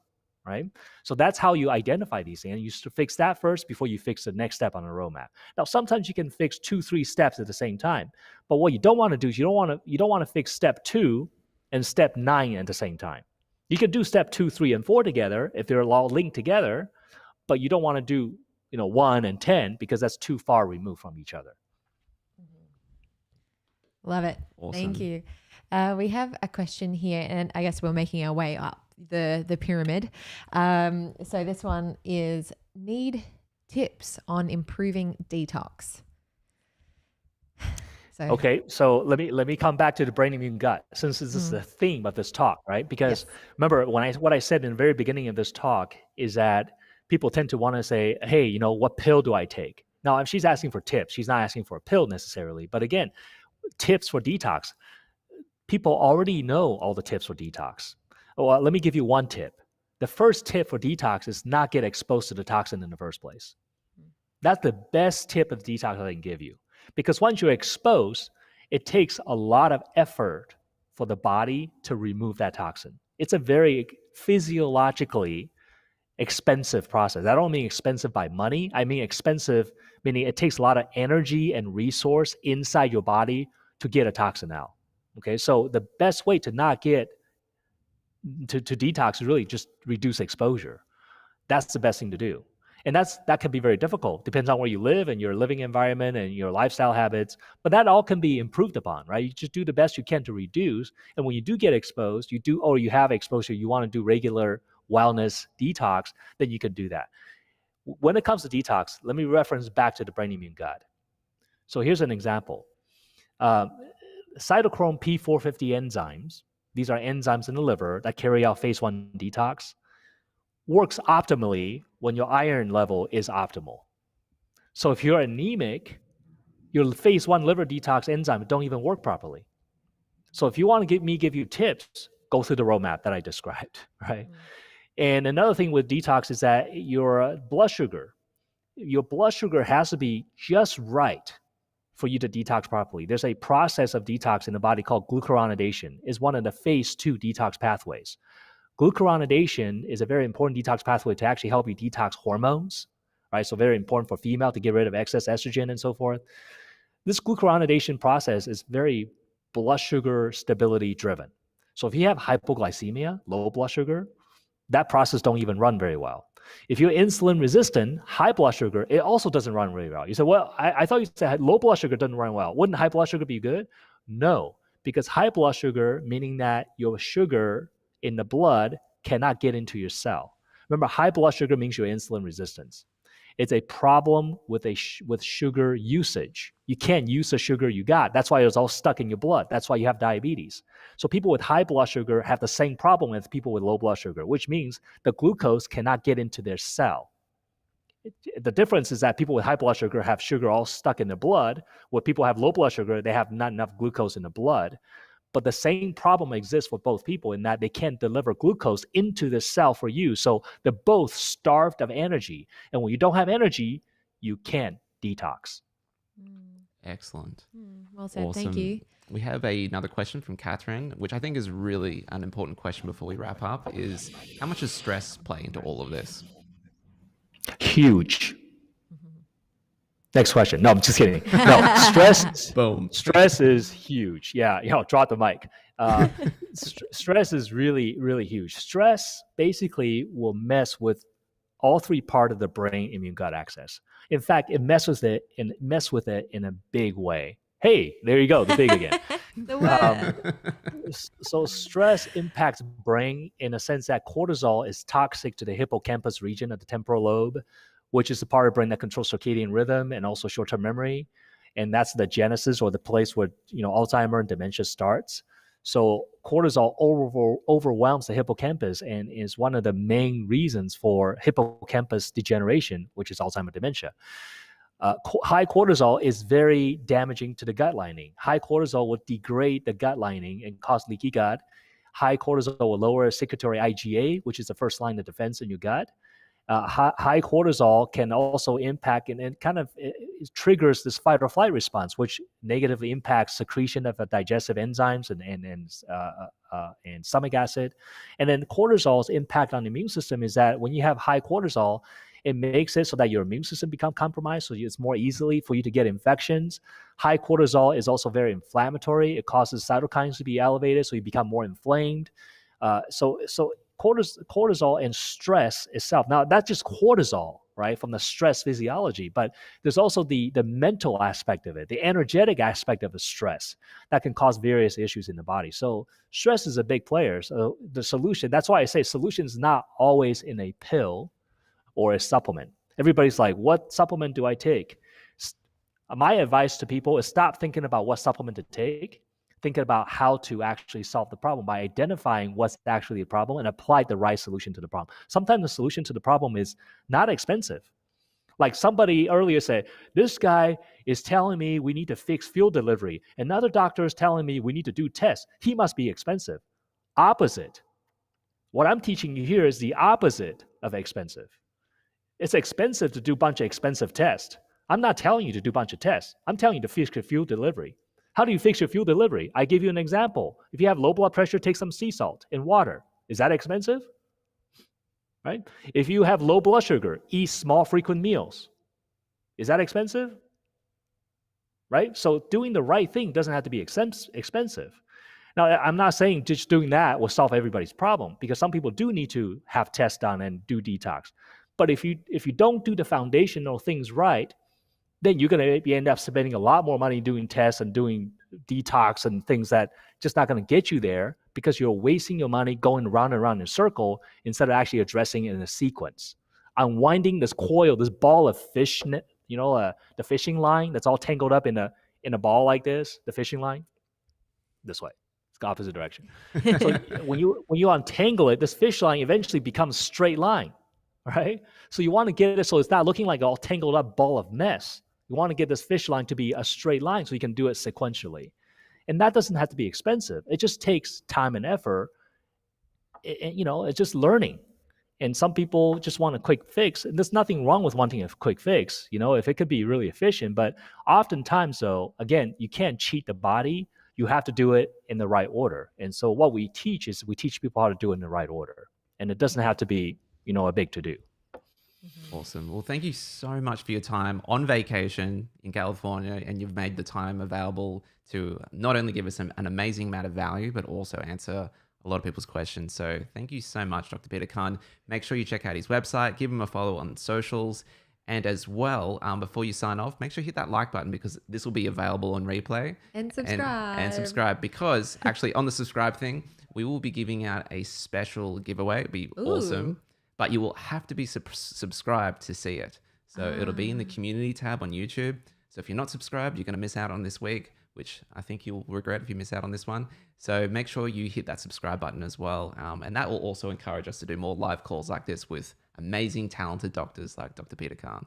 Right? So that's how you identify these things. You fix that first before you fix the next step on the roadmap. Now, sometimes you can fix 2, 3 steps at the same time. But what you don't want to do is you don't want to fix step 2 and step 9 at the same time. You can do step 2, 3, and 4 together if they're all linked together, but you don't want to do 1 and 10 because that's too far removed from each other. Love it. Awesome. Thank you. We have a question here, and I guess we're making our way up the pyramid. So this one is, need tips on improving detox. Okay, so let me come back to the brain immune gut, since this is the theme of this talk, right? Because remember what I said in the very beginning of this talk is that people tend to want to say, hey, what pill do I take? Now, if she's asking for tips, she's not asking for a pill necessarily. But again, tips for detox. People already know all the tips for detox. Well, let me give you one tip. The first tip for detox is not get exposed to the toxin in the first place. That's the best tip of detox I can give you. Because once you're exposed, it takes a lot of effort for the body to remove that toxin. It's a very physiologically expensive process. I don't mean expensive by money. I mean expensive, meaning it takes a lot of energy and resource inside your body to get a toxin out. Okay, so the best way to not get to detox is really just reduce exposure. That's the best thing to do. And that can be very difficult. Depends on where you live and your living environment and your lifestyle habits. But that all can be improved upon, right? You just do the best you can to reduce. And when you do get exposed, you have exposure, you want to do regular wellness detox, then you can do that. When it comes to detox, let me reference back to the brain immune gut. So here's an example. Cytochrome P450 enzymes, these are enzymes in the liver that carry out phase 1 detox, works optimally when your iron level is optimal. So if you're anemic, your phase 1 liver detox enzymes don't even work properly. So if you want to give you tips, go through the roadmap that I described, right? And another thing with detox is that your blood sugar has to be just right for you to detox properly. There's a process of detox in the body called glucuronidation. It's one of the phase 2 detox pathways. Glucuronidation is a very important detox pathway to actually help you detox hormones, right? So very important for female to get rid of excess estrogen and so forth. This glucuronidation process is very blood sugar stability driven. So if you have hypoglycemia, low blood sugar, that process don't even run very well. If you're insulin resistant, high blood sugar, it also doesn't run really well. You say, well, I thought you said low blood sugar doesn't run well. Wouldn't high blood sugar be good? No, because high blood sugar, meaning that your sugar in the blood cannot get into your cell. Remember, high blood sugar means your insulin resistance. It's a problem with sugar usage. You can't use the sugar you got. That's why it's all stuck in your blood. That's why you have diabetes. So people with high blood sugar have the same problem as people with low blood sugar, which means the glucose cannot get into their cell. The difference is that people with high blood sugar have sugar all stuck in their blood. When people have low blood sugar, they have not enough glucose in the blood. But the same problem exists for both people in that they can't deliver glucose into the cell for you. So they're both starved of energy. And when you don't have energy, you can't detox. Excellent. Well said. Awesome. Thank you. We have another question from Catherine, which I think is really an important question before we wrap up, is how much does stress play into all of this? Huge. Next question. No, I'm just kidding. No, stress. Boom. Stress is huge. Yeah, drop the mic. Stress is really, really huge. Stress basically will mess with all 3 parts of the brain immune gut axis. In fact, it messes with it in a big way. Hey, there you go, the big again. The word. So stress impacts brain in a sense that cortisol is toxic to the hippocampus region of the temporal lobe, which is the part of the brain that controls circadian rhythm and also short-term memory. And that's the genesis or the place where Alzheimer and dementia starts. So cortisol overwhelms the hippocampus and is one of the main reasons for hippocampus degeneration, which is Alzheimer dementia. High cortisol is very damaging to the gut lining. High cortisol will degrade the gut lining and cause leaky gut. High cortisol will lower secretory IgA, which is the first line of defense in your gut. High cortisol can also impact and kind of it triggers this fight or flight response, which negatively impacts secretion of digestive enzymes and stomach acid. And then cortisol's impact on the immune system is that when you have high cortisol, it makes it so that your immune system becomes compromised, so it's more easily for you to get infections. High cortisol is also very inflammatory. It causes cytokines to be elevated, so you become more inflamed. So cortisol and stress itself. Now, that's just cortisol, right, from the stress physiology, but there's also the mental aspect of it, the energetic aspect of the stress that can cause various issues in the body. So stress is a big player. So the solution, that's why I say solution is not always in a pill or a supplement. Everybody's like, what supplement do I take? My advice to people is stop thinking about what supplement to take. thinking about how to actually solve the problem by identifying what's actually a problem and apply the right solution to the problem. Sometimes the solution to the problem is not expensive. Like somebody earlier said, this guy is telling me we need to fix fuel delivery. Another doctor is telling me we need to do tests. He must be expensive. Opposite. What I'm teaching you here is the opposite of expensive. It's expensive to do a bunch of expensive tests. I'm not telling you to do a bunch of tests. I'm telling you to fix your fuel delivery. How do you fix your fuel delivery? I give you an example. If you have low blood pressure, take some sea salt in water. Is that expensive? Right? If you have low blood sugar, eat small, frequent meals. Is that expensive? Right? So doing the right thing doesn't have to be expensive. Now, I'm not saying just doing that will solve everybody's problem, because some people do need to have tests done and do detox. But if you don't do the foundational things right, then you're going to end up spending a lot more money doing tests and doing detox and things that just not going to get you there, because you're wasting your money going round and round in a circle instead of actually addressing it in a sequence. Unwinding this coil, this ball of fish, the fishing line that's all tangled up in a ball like this, the fishing line, this way. It's the opposite direction. So when you untangle it, this fish line eventually becomes straight line, right? So you want to get it so it's not looking like an all tangled up ball of mess. You want to get this fish line to be a straight line so you can do it sequentially. And that doesn't have to be expensive. It just takes time and effort. It's just learning. And some people just want a quick fix. And there's nothing wrong with wanting a quick fix, if it could be really efficient. But oftentimes, though, again, you can't cheat the body. You have to do it in the right order. And so what we teach people how to do it in the right order. And it doesn't have to be, a big to-do. Awesome. Well, thank you so much for your time on vacation in California, and you've made the time available to not only give us an amazing amount of value, but also answer a lot of people's questions. So thank you so much, Dr. Peter Khan. Make sure you check out his website, give him a follow on socials, and as well, before you sign off, make sure you hit that like button, because this will be available on replay. And subscribe. And subscribe, because actually on the subscribe thing, we will be giving out a special giveaway. It'll be awesome. But you will have to be subscribed to see it. So it'll be in the community tab on YouTube. So if you're not subscribed, you're going to miss out on this week, which I think you'll regret if you miss out on this one. So make sure you hit that subscribe button as well. And that will also encourage us to do more live calls like this with amazing, talented doctors like Dr. Peter Khan.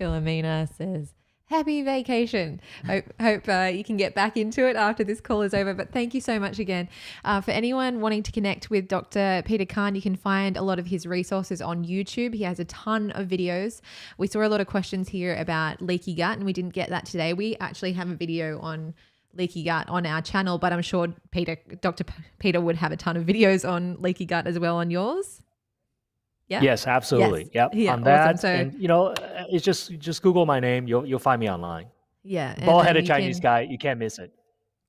Philomena says, happy vacation. Hope you can get back into it after this call is over. But thank you so much again. For anyone wanting to connect with Dr. Peter Khan, you can find a lot of his resources on YouTube. He has a ton of videos. We saw a lot of questions here about leaky gut, and we didn't get that today. We actually have a video on leaky gut on our channel, but I'm sure Dr. Peter would have a ton of videos on leaky gut as well on yours. Yeah. Yes, absolutely. Yes. Yep. Yeah, on that, awesome. So, and it's just Google my name. You'll find me online. Yeah. Bald-headed Chinese guy. You can't miss it.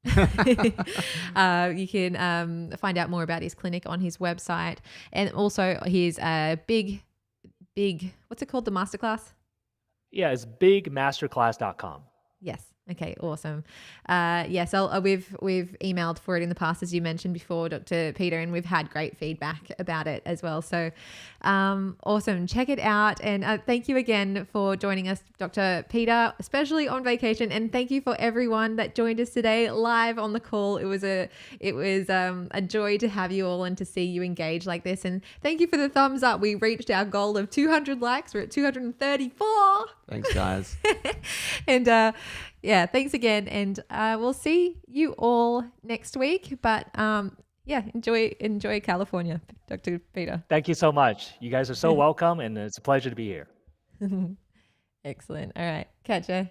You can find out more about his clinic on his website, and also his big, what's it called? The masterclass? Yeah, it's bigmasterclass.com. Yes. Okay, awesome. Yes, we've emailed for it in the past, as you mentioned before, Dr. Peter, and we've had great feedback about it as well. So awesome. Check it out. And thank you again for joining us, Dr. Peter, especially on vacation. And thank you for everyone that joined us today live on the call. It was a joy to have you all and to see you engage like this. And thank you for the thumbs up. We reached our goal of 200 likes. We're at 234. Thanks, guys. And yeah, thanks again. And we'll see you all next week. But yeah, enjoy California, Dr. Peter. Thank you so much. You guys are so welcome, and it's a pleasure to be here. Excellent. All right. Catch ya.